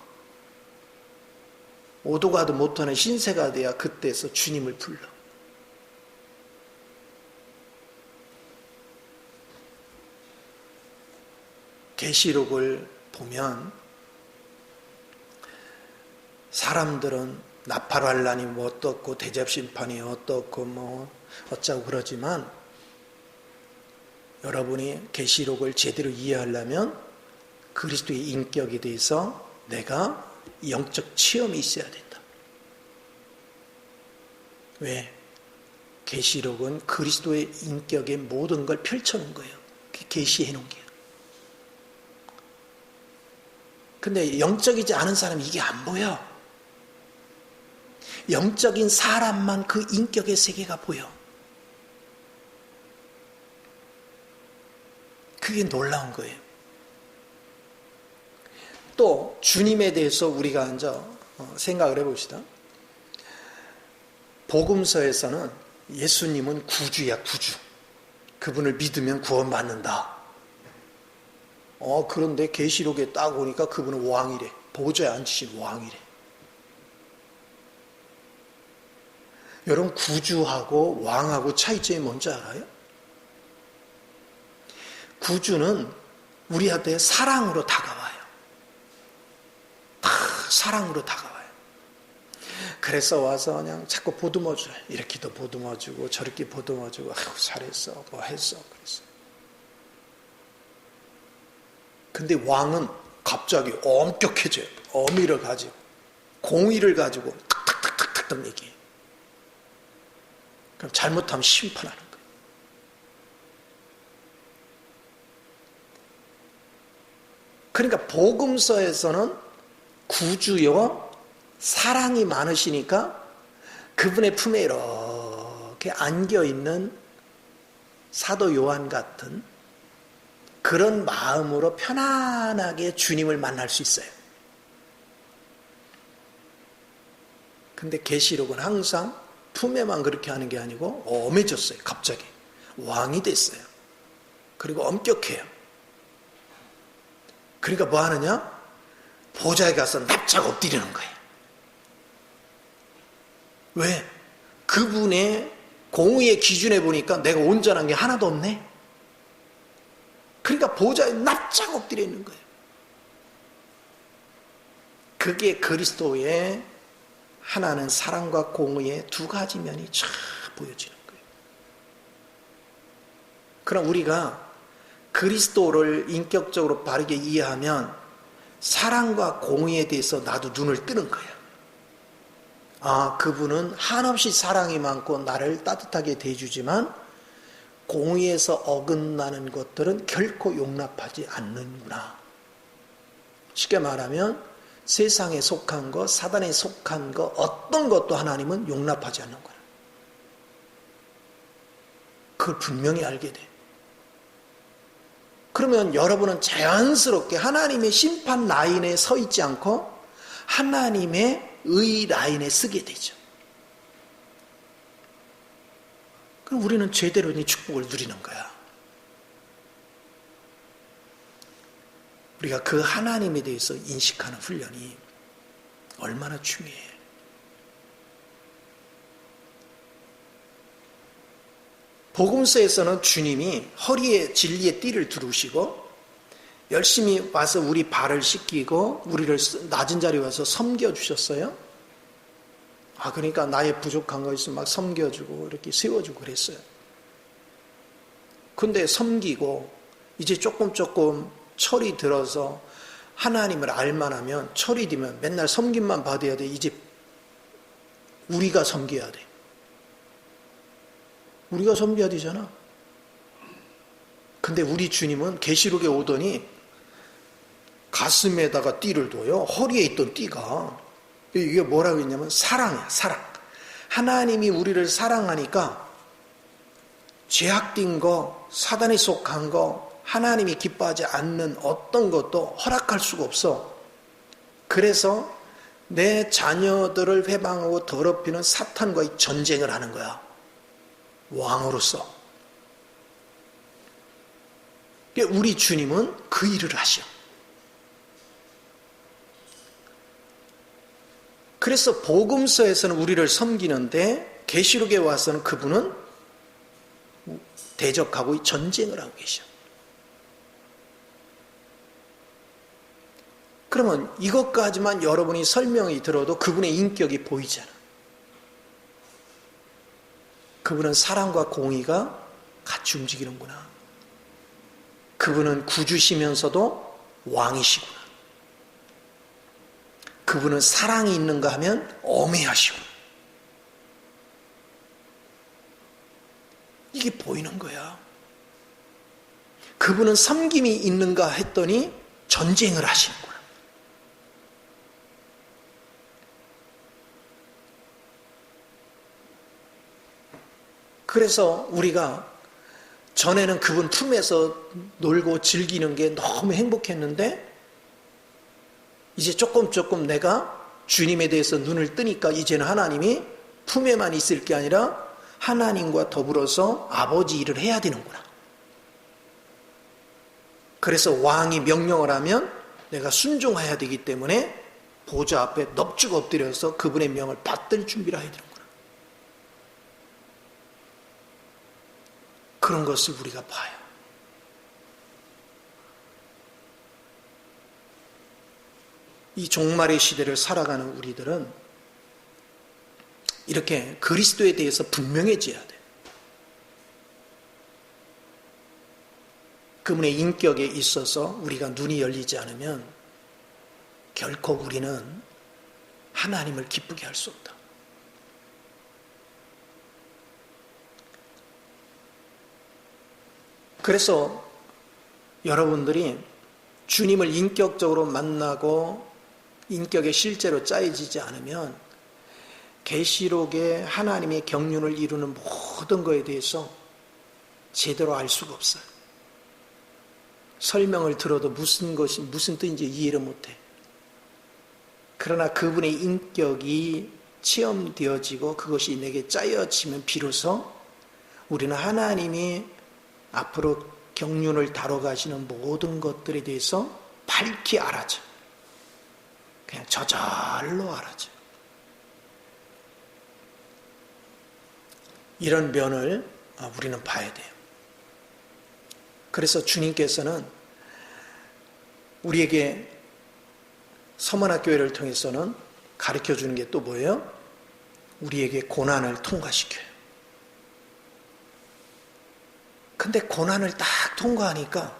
오도 가도 못하는 신세가 돼야 그때서 주님을 불러. 계시록을 보면 사람들은 나팔환란이 뭐 어떻고 대접심판이 어떻고 뭐 어쩌고 그러지만 여러분이 계시록을 제대로 이해하려면 그리스도의 인격에 대해서 내가 영적 체험이 있어야 된다. 왜? 계시록은 그리스도의 인격의 모든 걸 펼쳐놓은 거예요. 계시해 놓은 게요. 근데 영적이지 않은 사람이 이게 안 보여. 영적인 사람만 그 인격의 세계가 보여. 그게 놀라운 거예요. 또 주님에 대해서 우리가 이제 생각을 해봅시다. 복음서에서는 예수님은 구주야, 구주. 그분을 믿으면 구원받는다. 그런데 계시록에 딱 오니까 그분은 왕이래. 보좌에 앉으신 왕이래. 여러분 구주하고 왕하고 차이점이 뭔지 알아요? 구주는 우리한테 사랑으로 다가와요. 다 사랑으로 다가와요. 그래서 와서 그냥 자꾸 보듬어줘요. 이렇게도 보듬어주고 저렇게 보듬어주고 아이고 잘했어 뭐 했어 그랬어. 근데 왕은 갑자기 엄격해져요. 어미를 가지고 공의를 가지고 탁탁탁탁탁 얘기해요. 그럼 잘못하면 심판하는 거예요. 그러니까 복음서에서는 구주요 사랑이 많으시니까 그분의 품에 이렇게 안겨있는 사도 요한 같은 그런 마음으로 편안하게 주님을 만날 수 있어요. 근데 계시록은 항상 품에만 그렇게 하는 게 아니고 엄해졌어요. 갑자기 왕이 됐어요. 그리고 엄격해요. 그러니까 뭐 하느냐? 보좌에 가서 납작 엎드리는 거예요. 왜? 그분의 공의의 기준에 보니까 내가 온전한 게 하나도 없네. 그러니까 보좌에 납작 엎드려 있는 거예요. 그게 그리스도의 하나는 사랑과 공의의 두 가지 면이 쫙 보여지는 거예요. 그럼 우리가 그리스도를 인격적으로 바르게 이해하면 사랑과 공의에 대해서 나도 눈을 뜨는 거예요. 아, 그분은 한없이 사랑이 많고 나를 따뜻하게 대해주지만 공의에서 어긋나는 것들은 결코 용납하지 않는구나. 쉽게 말하면 세상에 속한 것, 사단에 속한 것, 어떤 것도 하나님은 용납하지 않는 거야. 그걸 분명히 알게 돼. 그러면 여러분은 자연스럽게 하나님의 심판 라인에 서 있지 않고 하나님의 의 라인에 서게 되죠. 그럼 우리는 제대로 이 축복을 누리는 거야. 우리가 그 하나님에 대해서 인식하는 훈련이 얼마나 중요해. 복음서에서는 주님이 허리에 진리의 띠를 두르시고 열심히 와서 우리 발을 씻기고 우리를 낮은 자리에 와서 섬겨주셨어요. 아, 그러니까 나의 부족한 거 있으면 막 섬겨주고 이렇게 세워주고 그랬어요. 근데 섬기고 이제 조금 철이 들어서 하나님을 알만하면 철이 들면 맨날 섬김만 받아야 돼. 이제 우리가 섬겨야 돼. 우리가 섬겨야 되잖아. 근데 우리 주님은 계시록에 오더니 가슴에다가 띠를 둬요. 허리에 있던 띠가. 이게 뭐라고 했냐면 사랑이야, 사랑. 하나님이 우리를 사랑하니까 죄악된 거, 사단에 속한 거, 하나님이 기뻐하지 않는 어떤 것도 허락할 수가 없어. 그래서 내 자녀들을 회방하고 더럽히는 사탄과의 전쟁을 하는 거야. 왕으로서. 우리 주님은 그 일을 하셔. 그래서 복음서에서는 우리를 섬기는데 계시록에 와서는 그분은 대적하고 전쟁을 하고 계셔. 그러면 이것까지만 여러분이 설명이 들어도 그분의 인격이 보이잖아. 그분은 사랑과 공의가 같이 움직이는구나. 그분은 구주시면서도 왕이시구나. 그분은 사랑이 있는가 하면 엄해하시고. 이게 보이는 거야. 그분은 섬김이 있는가 했더니 전쟁을 하시는구나. 그래서 우리가 전에는 그분 품에서 놀고 즐기는 게 너무 행복했는데 이제 조금 내가 주님에 대해서 눈을 뜨니까 이제는 하나님이 품에만 있을 게 아니라 하나님과 더불어서 아버지 일을 해야 되는구나. 그래서 왕이 명령을 하면 내가 순종해야 되기 때문에 보좌 앞에 넙죽 엎드려서 그분의 명을 받들 준비를 해야 되는구나. 그런 것을 우리가 봐요. 이 종말의 시대를 살아가는 우리들은 이렇게 그리스도에 대해서 분명해져야 돼. 그분의 인격에 있어서 우리가 눈이 열리지 않으면 결코 우리는 하나님을 기쁘게 할 수 없다. 그래서 여러분들이 주님을 인격적으로 만나고 인격에 실제로 짜여지지 않으면 계시록에 하나님의 경륜을 이루는 모든 것에 대해서 제대로 알 수가 없어요. 설명을 들어도 무슨 뜻인지 이해를 못해. 그러나 그분의 인격이 체험되어지고 그것이 내게 짜여지면 비로소 우리는 하나님이 앞으로 경륜을 다뤄가시는 모든 것들에 대해서 밝히 알아져. 그냥 저절로 알아져. 이런 면을 우리는 봐야 돼요. 그래서 주님께서는 우리에게 서문학교회를 통해서는 가르쳐주는 게 또 뭐예요? 우리에게 고난을 통과시켜요. 근데 고난을 딱 통과하니까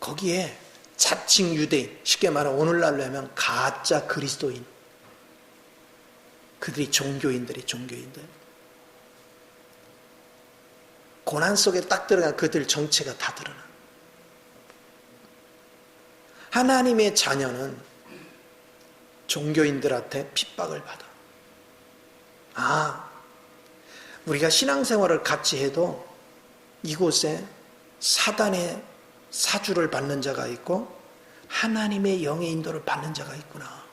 거기에 자칭 유대인, 쉽게 말하면 오늘날로 하면 가짜 그리스도인, 그들이 종교인들. 고난 속에 딱 들어간 그들 정체가 다 드러나. 하나님의 자녀는 종교인들한테 핍박을 받아. 우리가 신앙생활을 같이 해도 이곳에 사단의 사주를 받는 자가 있고 하나님의 영의 인도를 받는 자가 있구나.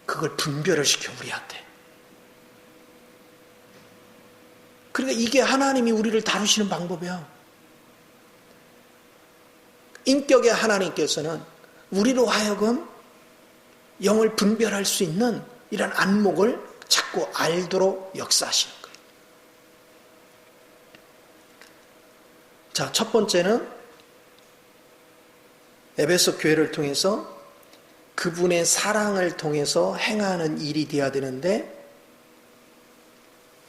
그걸 분별을 시켜 우리한테. 그러니까 이게 하나님이 우리를 다루시는 방법이야. 인격의 하나님께서는 우리로 하여금 영을 분별할 수 있는 이런 안목을 자꾸 알도록 역사하시는 거예요. 자, 첫 번째는 에베소 교회를 통해서 그분의 사랑을 통해서 행하는 일이 되어야 되는데,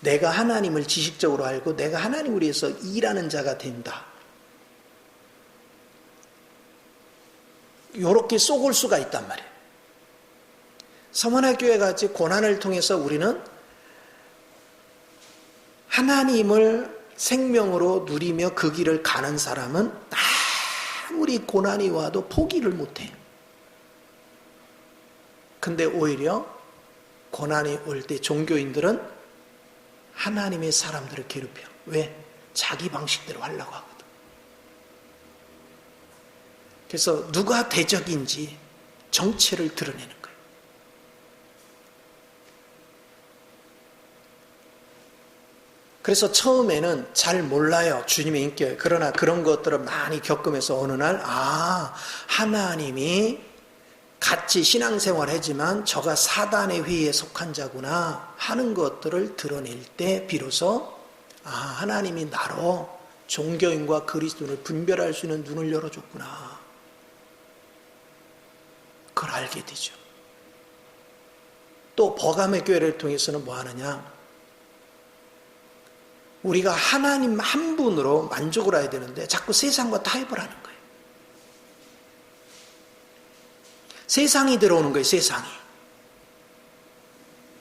내가 하나님을 지식적으로 알고 내가 하나님을 위해서 일하는 자가 된다. 이렇게 쏘을 수가 있단 말이에요. 서문학교회 같이 고난을 통해서 우리는 하나님을 생명으로 누리며 그 길을 가는 사람은 아무리 고난이 와도 포기를 못해요. 근데 오히려 고난이 올 때 종교인들은 하나님의 사람들을 괴롭혀. 왜? 자기 방식대로 하려고 하거든. 그래서 누가 대적인지 정체를 드러내는 거예요. 그래서 처음에는 잘 몰라요, 주님의 인격. 그러나 그런 것들을 많이 겪으면서 어느 날 하나님이 같이 신앙생활 하지만 저가 사단의 회의에 속한 자구나 하는 것들을 드러낼 때 비로소 하나님이 나로 종교인과 그리스도인을 분별할 수 있는 눈을 열어줬구나. 그걸 알게 되죠. 또 버가의 교회를 통해서는 뭐 하느냐? 우리가 하나님 한 분으로 만족을 해야 되는데 자꾸 세상과 타협을 하는 거예요. 세상이 들어오는 거예요. 세상이.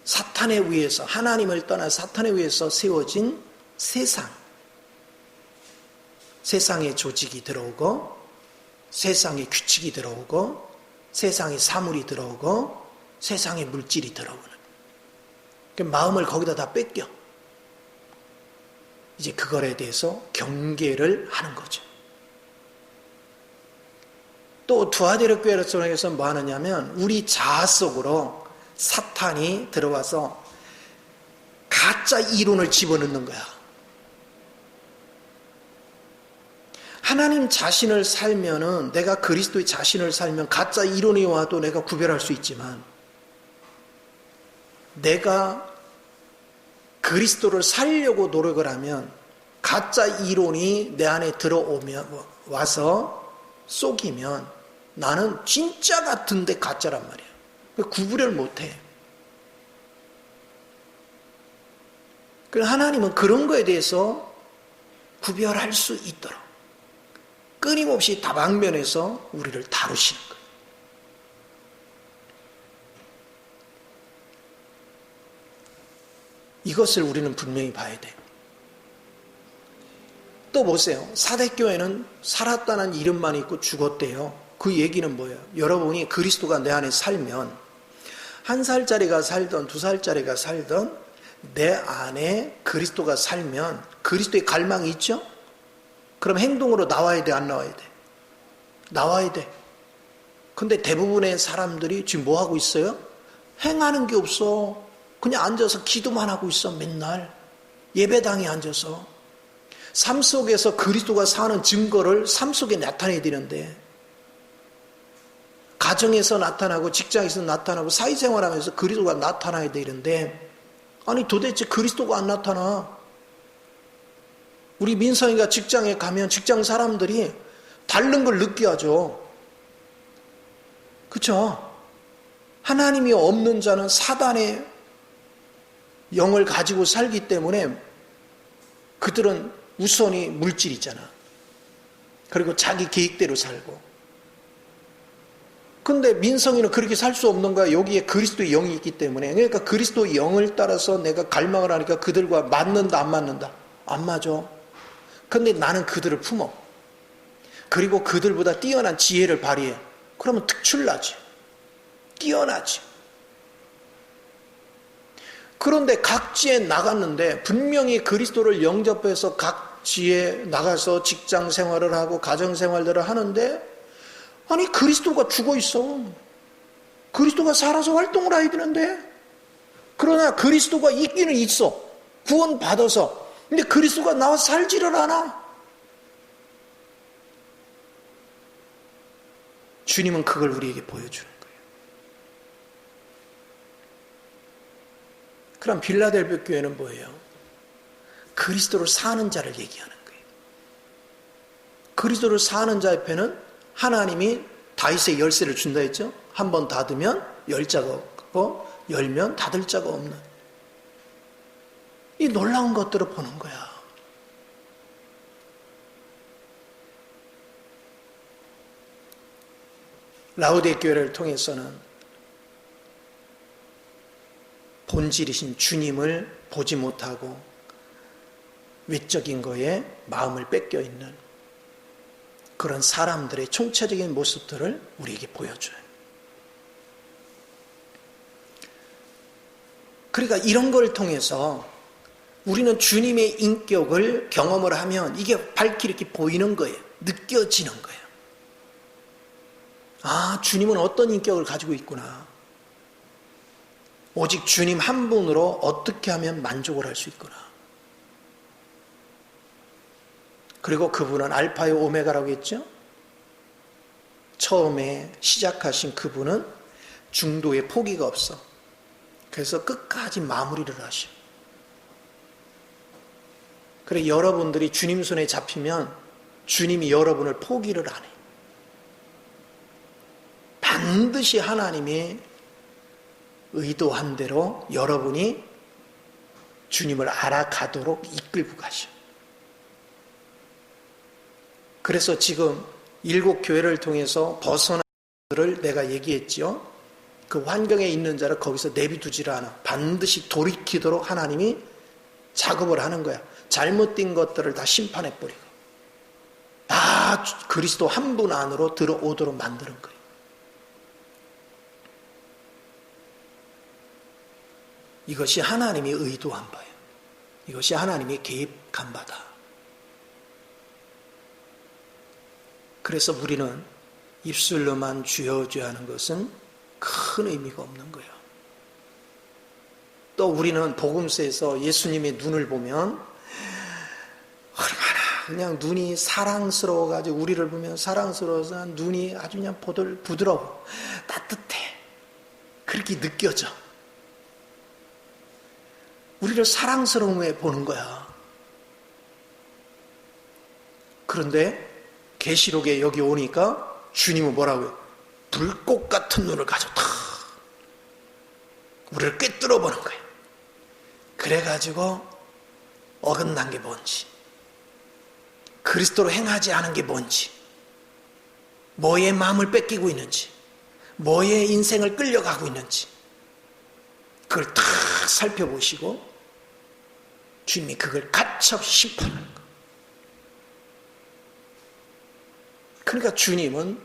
사탄에 의해서, 하나님을 떠나 사탄에 의해서 세워진 세상. 세상의 조직이 들어오고, 세상의 규칙이 들어오고, 세상의 사물이 들어오고, 세상의 물질이 들어오는. 마음을 거기다 다 뺏겨. 이제 그거에 대해서 경계를 하는 거죠. 또 두아데르 교회를 통해서 뭐 하느냐면 우리 자아 속으로 사탄이 들어와서 가짜 이론을 집어넣는 거야. 하나님 자신을 살면은, 내가 그리스도의 자신을 살면 가짜 이론이 와도 내가 구별할 수 있지만, 내가 그리스도를 살려고 노력을 하면 가짜 이론이 내 안에 들어오면, 와서 속이면 나는 진짜 같은데 가짜란 말이야. 구분을 못해. 그래서 하나님은 그런 거에 대해서 구별할 수 있도록 끊임없이 다방면에서 우리를 다루시는 거예요. 이것을 우리는 분명히 봐야 돼요. 또 보세요. 사대교회는 살았다는 이름만 있고 죽었대요. 그 얘기는 뭐예요? 여러분이 그리스도가 내 안에 살면 1살짜리가 살던 2살짜리가 살던 내 안에 그리스도가 살면 그리스도의 갈망이 있죠? 그럼 행동으로 나와야 돼, 안 나와야 돼? 나와야 돼. 근데 대부분의 사람들이 지금 뭐 하고 있어요? 행하는 게 없어. 그냥 앉아서 기도만 하고 있어, 맨날. 예배당에 앉아서. 삶 속에서 그리스도가 사는 증거를 삶 속에 나타내야 되는데, 가정에서 나타나고 직장에서 나타나고 사회생활하면서 그리스도가 나타나야 되는데, 아니 도대체 그리스도가 안 나타나. 우리 민성이가 직장에 가면 직장 사람들이 다른 걸 느끼하죠. 그렇죠? 하나님이 없는 자는 사단의 영을 가지고 살기 때문에 그들은 우선이 물질이잖아. 그리고 자기 계획대로 살고. 근데 민성이는 그렇게 살 수 없는 거야. 여기에 그리스도의 영이 있기 때문에. 그러니까 그리스도의 영을 따라서 내가 갈망을 하니까 그들과 맞는다, 안 맞는다? 안 맞아. 근데 나는 그들을 품어. 그리고 그들보다 뛰어난 지혜를 발휘해. 그러면 특출나지. 뛰어나지. 그런데 각지에 나갔는데 분명히 그리스도를 영접해서 각지에 나가서 직장 생활을 하고 가정 생활들을 하는데, 아니 그리스도가 죽어 있어. 그리스도가 살아서 활동을 해야 되는데, 그러나 그리스도가 있기는 있어. 구원 받아서. 근데 그리스도가 나와 살지를 않아. 주님은 그걸 우리에게 보여주는 거예요. 그럼 빌라델비아 교회는 뭐예요? 그리스도로 사는 자를 얘기하는 거예요. 그리스도로 사는 자 옆에는 하나님이 다윗의 열쇠를 준다 했죠? 한 번 닫으면 열 자가 없고 열면 닫을 자가 없는 이 놀라운 것들을 보는 거야. 라우디게 교회를 통해서는 본질이신 주님을 보지 못하고 외적인 거에 마음을 뺏겨 있는 그런 사람들의 총체적인 모습들을 우리에게 보여줘요. 그러니까 이런 걸 통해서 우리는 주님의 인격을 경험을 하면 이게 밝히 이렇게 보이는 거예요. 느껴지는 거예요. 아, 주님은 어떤 인격을 가지고 있구나. 오직 주님 한 분으로 어떻게 하면 만족을 할 수 있구나. 그리고 그분은 알파요 오메가라고 했죠. 처음에 시작하신 그분은 중도에 포기가 없어. 그래서 끝까지 마무리를 하셔. 그래, 여러분들이 주님 손에 잡히면 주님이 여러분을 포기를 안 해. 반드시 하나님이 의도한 대로 여러분이 주님을 알아가도록 이끌고 가셔. 그래서 지금 7 교회를 통해서 벗어난 자들을 내가 얘기했지요. 그 환경에 있는 자를 거기서 내비두지를 않아. 반드시 돌이키도록 하나님이 작업을 하는 거야. 잘못된 것들을 다 심판해버리고 다 그리스도 한 분 안으로 들어오도록 만드는 거예요. 이것이 하나님이 의도한 바예요. 이것이 하나님이 개입한 바다. 그래서 우리는 입술로만 주여 주여 하는 것은 큰 의미가 없는 거예요. 또 우리는 복음서에서 예수님의 눈을 보면 얼마나 그냥 눈이 사랑스러워가지고 우리를 보면 사랑스러워서 눈이 아주 그냥 부드러워 따뜻해 그렇게 느껴져. 우리를 사랑스러움에 보는 거야. 그런데 계시록에 여기 오니까 주님은 뭐라고 해요? 불꽃 같은 눈을 가졌다. 우리를 꿰뚫어 보는 거예요. 그래가지고 어긋난 게 뭔지, 그리스도로 행하지 않은 게 뭔지, 뭐의 마음을 뺏기고 있는지, 뭐의 인생을 끌려가고 있는지 그걸 다 살펴보시고 주님이 그걸 가차없이 심판하는 거예요. 그러니까 주님은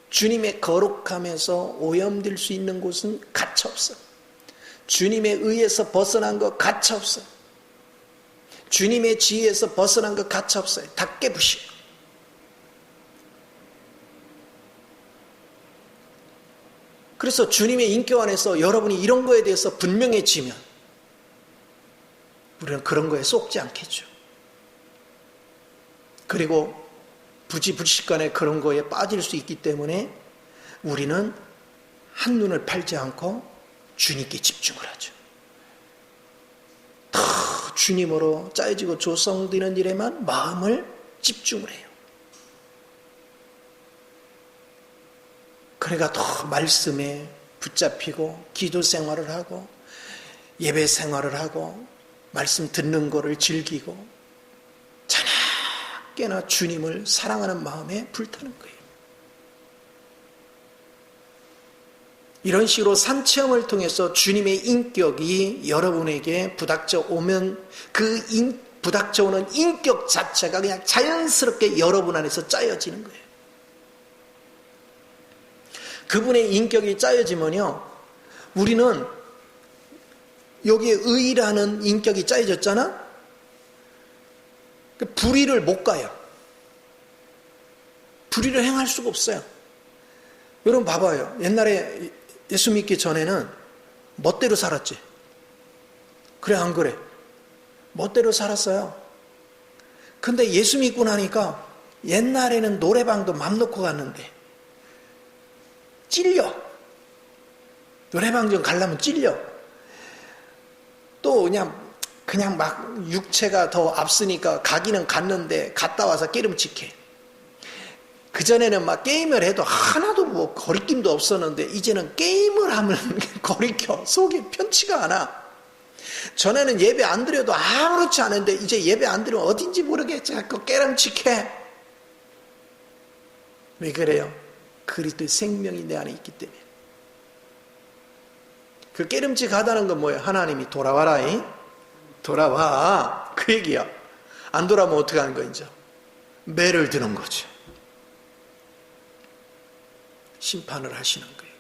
주님의 거룩함에서 오염될 수 있는 곳은 가차없어. 주님의 의에서 벗어난 것 가차없어. 주님의 지혜에서 벗어난 것 가차없어요. 다 깨부시고 그래서 주님의 인격 안에서 여러분이 이런 거에 대해서 분명해지면 우리는 그런 거에 쏙지 않겠죠. 그리고 부지불식간에 그런 거에 빠질 수 있기 때문에 우리는 한눈을 팔지 않고 주님께 집중을 하죠. 더 주님으로 짜여지고 조성되는 일에만 마음을 집중을 해요. 그러니까 더 말씀에 붙잡히고 기도 생활을 하고 예배 생활을 하고 말씀 듣는 거를 즐기고 자나깨나 주님을 사랑하는 마음에 불타는 거예요. 이런 식으로 산체험을 통해서 주님의 인격이 여러분에게 부닥쳐 오면 그 부닥쳐 오는 인격 자체가 그냥 자연스럽게 여러분 안에서 짜여지는 거예요. 그분의 인격이 짜여지면요, 우리는 여기에 의라는 인격이 짜여졌잖아? 불의를 못 가요. 불의를 행할 수가 없어요. 여러분 봐봐요. 옛날에 예수 믿기 전에는 멋대로 살았지. 그래 안 그래? 멋대로 살았어요. 근데 예수 믿고 나니까 옛날에는 노래방도 맘 놓고 갔는데 찔려. 노래방 좀 가려면 찔려. 또 그냥 막 육체가 더 앞서니까 가기는 갔는데 갔다 와서 깨름칙해. 그전에는 막 게임을 해도 하나도 뭐 거리낌도 없었는데 이제는 게임을 하면 거리켜. 속이 편치가 않아. 전에는 예배 안 드려도 아무렇지 않은데 이제 예배 안 드리면 어딘지 모르겠지. 자꾸 깨름칙해. 왜 그래요? 그리스도의 생명이 내 안에 있기 때문에. 그 깨름칙하다는 건 뭐예요? 하나님이 돌아와라. 돌아와. 그 얘기야. 안 돌아오면 어떻게 하는 거야 이제? 매를 드는 거죠. 심판을 하시는 거예요.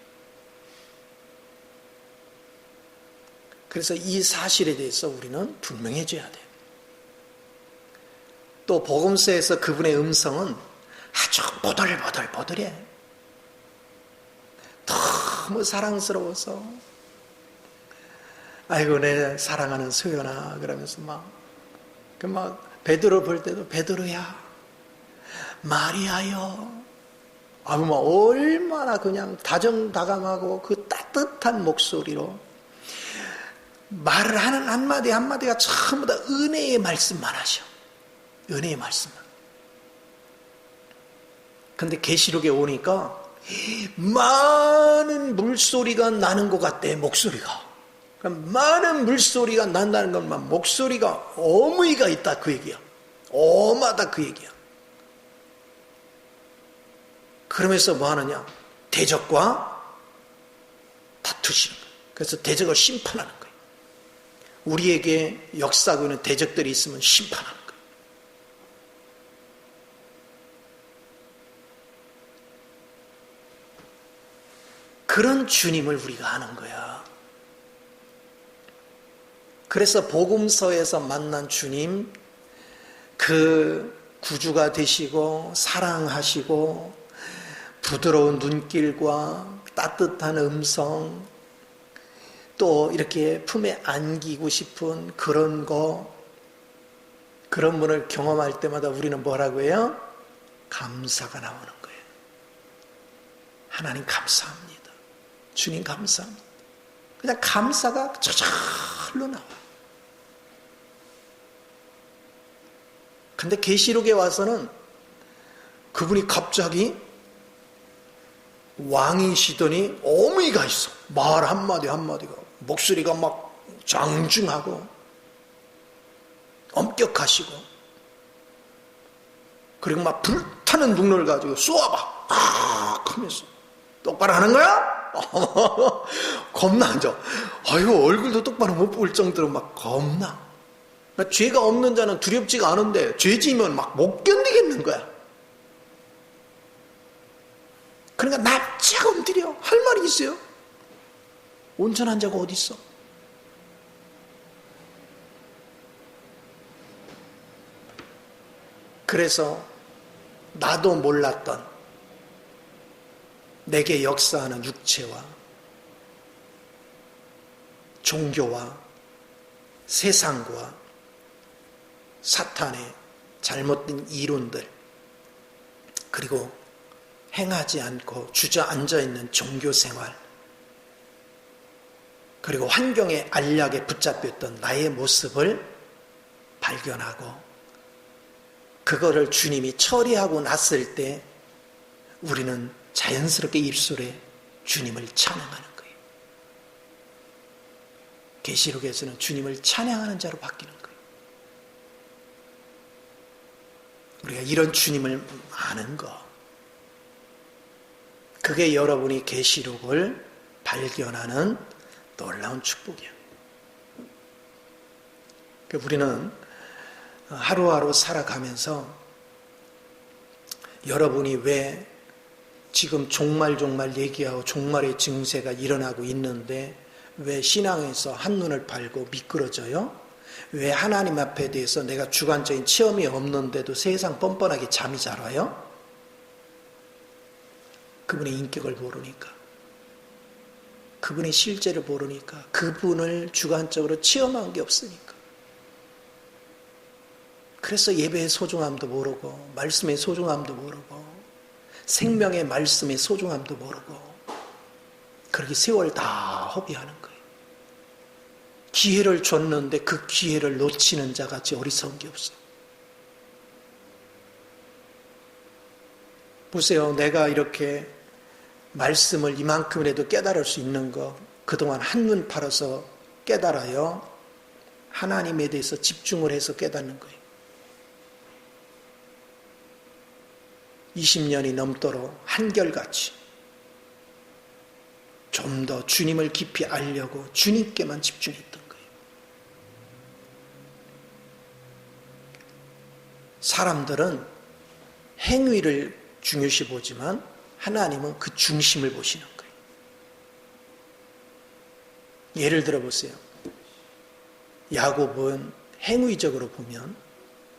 그래서 이 사실에 대해서 우리는 분명해져야 돼요. 또 복음서에서 그분의 음성은 아주 보들보들해. 너무 사랑스러워서 아이고 내 사랑하는 소연아 그러면서 막 베드로 볼 때도 베드로야 마리아여 막 얼마나 그냥 다정다감하고 그 따뜻한 목소리로 말을 하는 한마디 한마디가 전부 다 은혜의 말씀만 하셔. 은혜의 말씀만. 근데 계시록에 오니까 많은 물소리가 나는 것 같대. 목소리가. 많은 물소리가 난다는 것만 목소리가 어무이가 있다 그 얘기야. 엄하다 그 얘기야. 그러면서 뭐 하느냐? 대적과 다투시는 거예요. 그래서 대적을 심판하는 거예요. 우리에게 역사하고 있는 대적들이 있으면 심판하는 거예요. 그런 주님을 우리가 아는 거야. 그래서 복음서에서 만난 주님, 그 구주가 되시고 사랑하시고 부드러운 눈길과 따뜻한 음성, 또 이렇게 품에 안기고 싶은 그런 그런 분을 경험할 때마다 우리는 뭐라고 해요? 감사가 나오는 거예요. 하나님 감사합니다. 주님 감사합니다. 그냥 감사가 저절로 나와. 근데 계시록에 와서는 그분이 갑자기 왕이시더니 어미가 있어. 말 한마디 한마디가 목소리가 막 장중하고 엄격하시고 그리고 막 불타는 눈을 가지고 쏘아봐 하면서 똑바로 하는 거야? 겁나 앉아. 아이고 얼굴도 똑바로 못 볼 정도로 막 겁나. 죄가 없는 자는 두렵지가 않은데 죄 지으면 막 못 견디겠는 거야. 그러니까 납작 엎드려. 할 말이 있어요? 온전한 자가 어디 있어? 그래서 나도 몰랐던 내게 역사하는 육체와 종교와 세상과 사탄의 잘못된 이론들, 그리고 행하지 않고 주저앉아 있는 종교 생활, 그리고 환경의 알약에 붙잡혔던 나의 모습을 발견하고 그거를 주님이 처리하고 났을 때 우리는 자연스럽게 입술에 주님을 찬양하는 거예요. 계시록에서는 주님을 찬양하는 자로 바뀌는 거예요. 우리가 이런 주님을 아는 거, 그게 여러분이 계시록을 발견하는 놀라운 축복이야. 우리는 하루하루 살아가면서 여러분이 왜 지금 종말 얘기하고 종말의 증세가 일어나고 있는데 왜 신앙에서 한눈을 팔고 미끄러져요? 왜 하나님 앞에 대해서 내가 주관적인 체험이 없는데도 세상 뻔뻔하게 잠이 잘 와요? 그분의 인격을 모르니까, 그분의 실제를 모르니까, 그분을 주관적으로 체험한 게 없으니까. 그래서 예배의 소중함도 모르고, 말씀의 소중함도 모르고, 생명의 말씀의 소중함도 모르고, 그렇게 세월 다 허비하는 거예요. 기회를 줬는데 그 기회를 놓치는 자같이 어리석은 게 없어. 보세요. 내가 이렇게 말씀을 이만큼이라도 깨달을 수 있는 거, 그동안 한눈 팔아서 깨달아요. 하나님에 대해서 집중을 해서 깨닫는 거예요. 20년이 넘도록 한결같이 좀 더 주님을 깊이 알려고 주님께만 집중했던 거예요. 사람들은 행위를 중요시 보지만 하나님은 그 중심을 보시는 거예요. 예를 들어 보세요. 야곱은 행위적으로 보면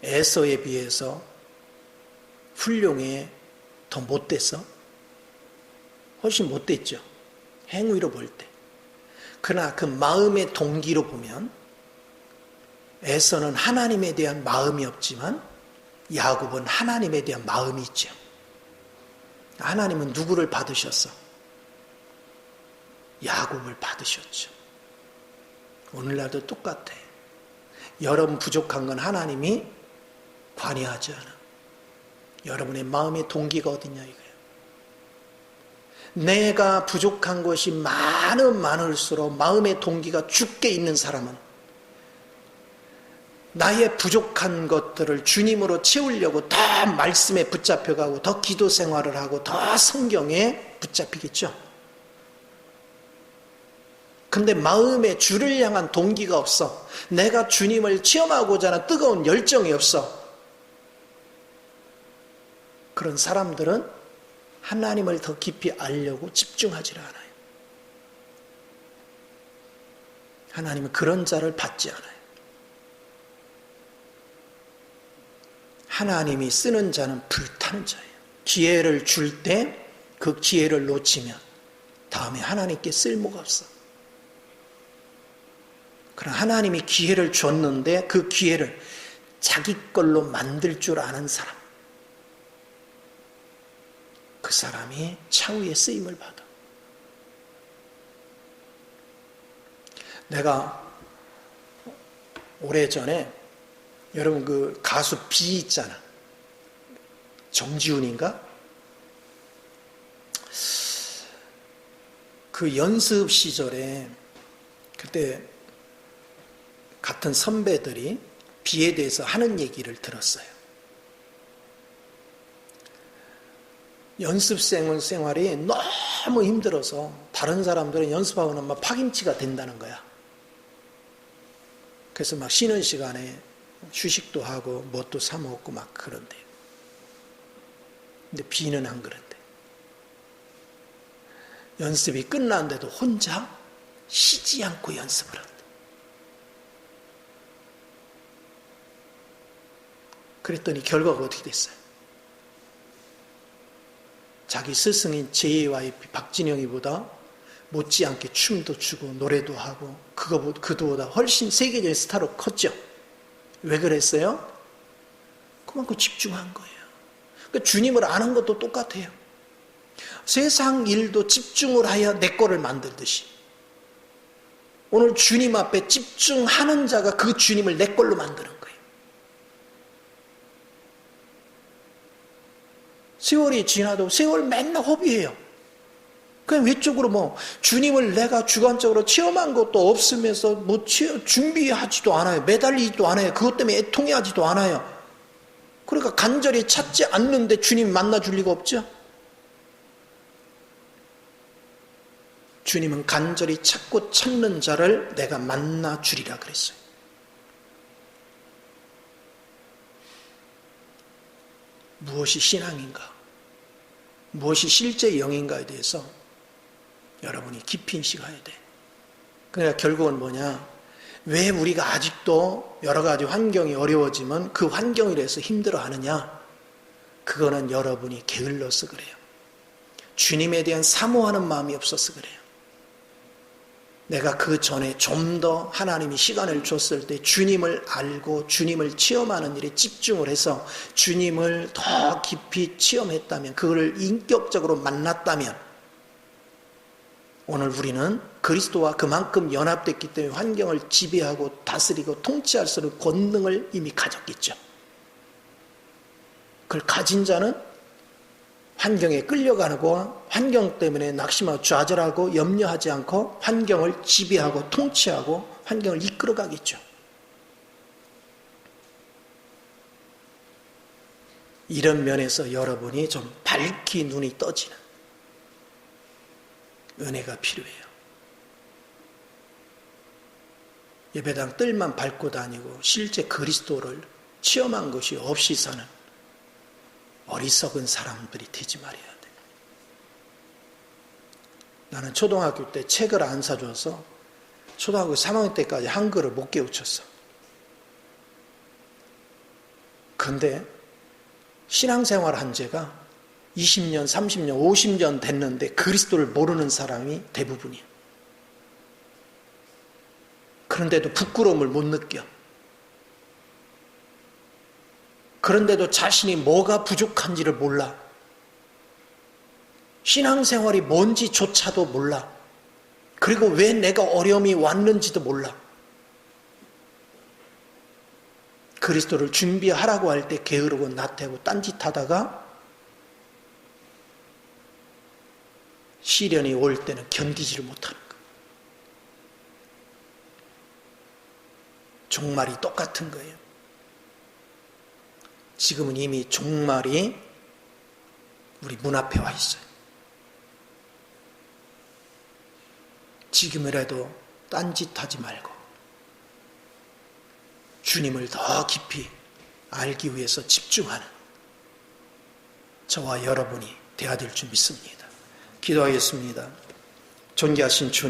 에서에 비해서 훌륭해 더 못됐어? 훨씬 못됐죠. 행위로 볼 때. 그러나 그 마음의 동기로 보면 에서는 하나님에 대한 마음이 없지만 야곱은 하나님에 대한 마음이 있죠. 하나님은 누구를 받으셨어? 야곱을 받으셨죠. 오늘날도 똑같아. 여러분 부족한 건 하나님이 관여하지 않아. 여러분의 마음의 동기가 어디냐 이거예요. 내가 부족한 것이 많을수록 마음의 동기가 죽게 있는 사람은 나의 부족한 것들을 주님으로 채우려고 더 말씀에 붙잡혀가고 더 기도 생활을 하고 더 성경에 붙잡히겠죠. 근데 마음에 주를 향한 동기가 없어. 내가 주님을 체험하고자 하는 뜨거운 열정이 없어. 그런 사람들은 하나님을 더 깊이 알려고 집중하지 않아요. 하나님은 그런 자를 받지 않아요. 하나님이 쓰는 자는 불타는 자예요. 기회를 줄 때 그 기회를 놓치면 다음에 하나님께 쓸모가 없어. 그러나 하나님이 기회를 줬는데 그 기회를 자기 걸로 만들 줄 아는 사람, 그 사람이 차후에 쓰임을 받아. 내가 오래전에 여러분 그 가수 비 있잖아. 정지훈인가? 그 연습 시절에 그때 같은 선배들이 비에 대해서 하는 얘기를 들었어요. 연습생 생활이 너무 힘들어서 다른 사람들은 연습하고 나면 막 파김치가 된다는 거야. 그래서 막 쉬는 시간에 휴식도 하고 뭣도 사 먹고 막 그런데. 근데 비는 안 그런데. 연습이 끝났는데도 혼자 쉬지 않고 연습을 한다. 그랬더니 결과가 어떻게 됐어요? 자기 스승인 제.Y.P. 박진영이보다 못지않게 춤도 추고 노래도 하고 그보다 훨씬 세계적인 스타로 컸죠. 왜 그랬어요? 그만큼 집중한 거예요. 그러니까 주님을 아는 것도 똑같아요. 세상 일도 집중을 하여 내 거를 만들듯이 오늘 주님 앞에 집중하는 자가 그 주님을 내 걸로 만드는 거예요. 세월이 지나도 세월 맨날 허비예요. 그냥 외적으로 주님을 내가 주관적으로 체험한 것도 없으면서 준비하지도 않아요. 매달리지도 않아요. 그것 때문에 애통해하지도 않아요. 그러니까 간절히 찾지 않는데 주님 만나줄 리가 없죠. 주님은 간절히 찾고 찾는 자를 내가 만나주리라 그랬어요. 무엇이 신앙인가? 무엇이 실제 영인가에 대해서 여러분이 깊이 인식해야 돼. 그러니까 결국은 뭐냐? 왜 우리가 아직도 여러 가지 환경이 어려워지면 그 환경에 대해서 힘들어하느냐? 그거는 여러분이 게을러서 그래요. 주님에 대한 사모하는 마음이 없어서 그래요. 내가 그 전에 좀 더 하나님이 시간을 줬을 때 주님을 알고 주님을 체험하는 일에 집중을 해서 주님을 더 깊이 체험했다면, 그걸 인격적으로 만났다면 오늘 우리는 그리스도와 그만큼 연합됐기 때문에 환경을 지배하고 다스리고 통치할 수 있는 권능을 이미 가졌겠죠. 그걸 가진 자는 환경에 끌려가고 환경 때문에 낙심하고 좌절하고 염려하지 않고 환경을 지배하고 통치하고 환경을 이끌어가겠죠. 이런 면에서 여러분이 좀 밝히 눈이 떠지는 은혜가 필요해요. 예배당 뜰만 밟고 다니고 실제 그리스도를 체험한 것이 없이 사는 어리석은 사람들이 되지 말아야 돼. 나는 초등학교 때 책을 안 사줘서 초등학교 3학년 때까지 한글을 못 깨우쳤어. 근데 신앙생활 한 지가 20년, 30년, 50년 됐는데 그리스도를 모르는 사람이 대부분이야. 그런데도 부끄러움을 못 느껴. 그런데도 자신이 뭐가 부족한지를 몰라. 신앙생활이 뭔지조차도 몰라. 그리고 왜 내가 어려움이 왔는지도 몰라. 그리스도를 준비하라고 할 때 게으르고 나태하고 딴짓하다가 시련이 올 때는 견디지를 못하는 거예요. 종말이 똑같은 거예요. 지금은 이미 종말이 우리 문 앞에 와 있어요. 지금이라도 딴짓하지 말고 주님을 더 깊이 알기 위해서 집중하는 저와 여러분이 되어야 될 줄 믿습니다. 기도하겠습니다. 존귀하신 주님,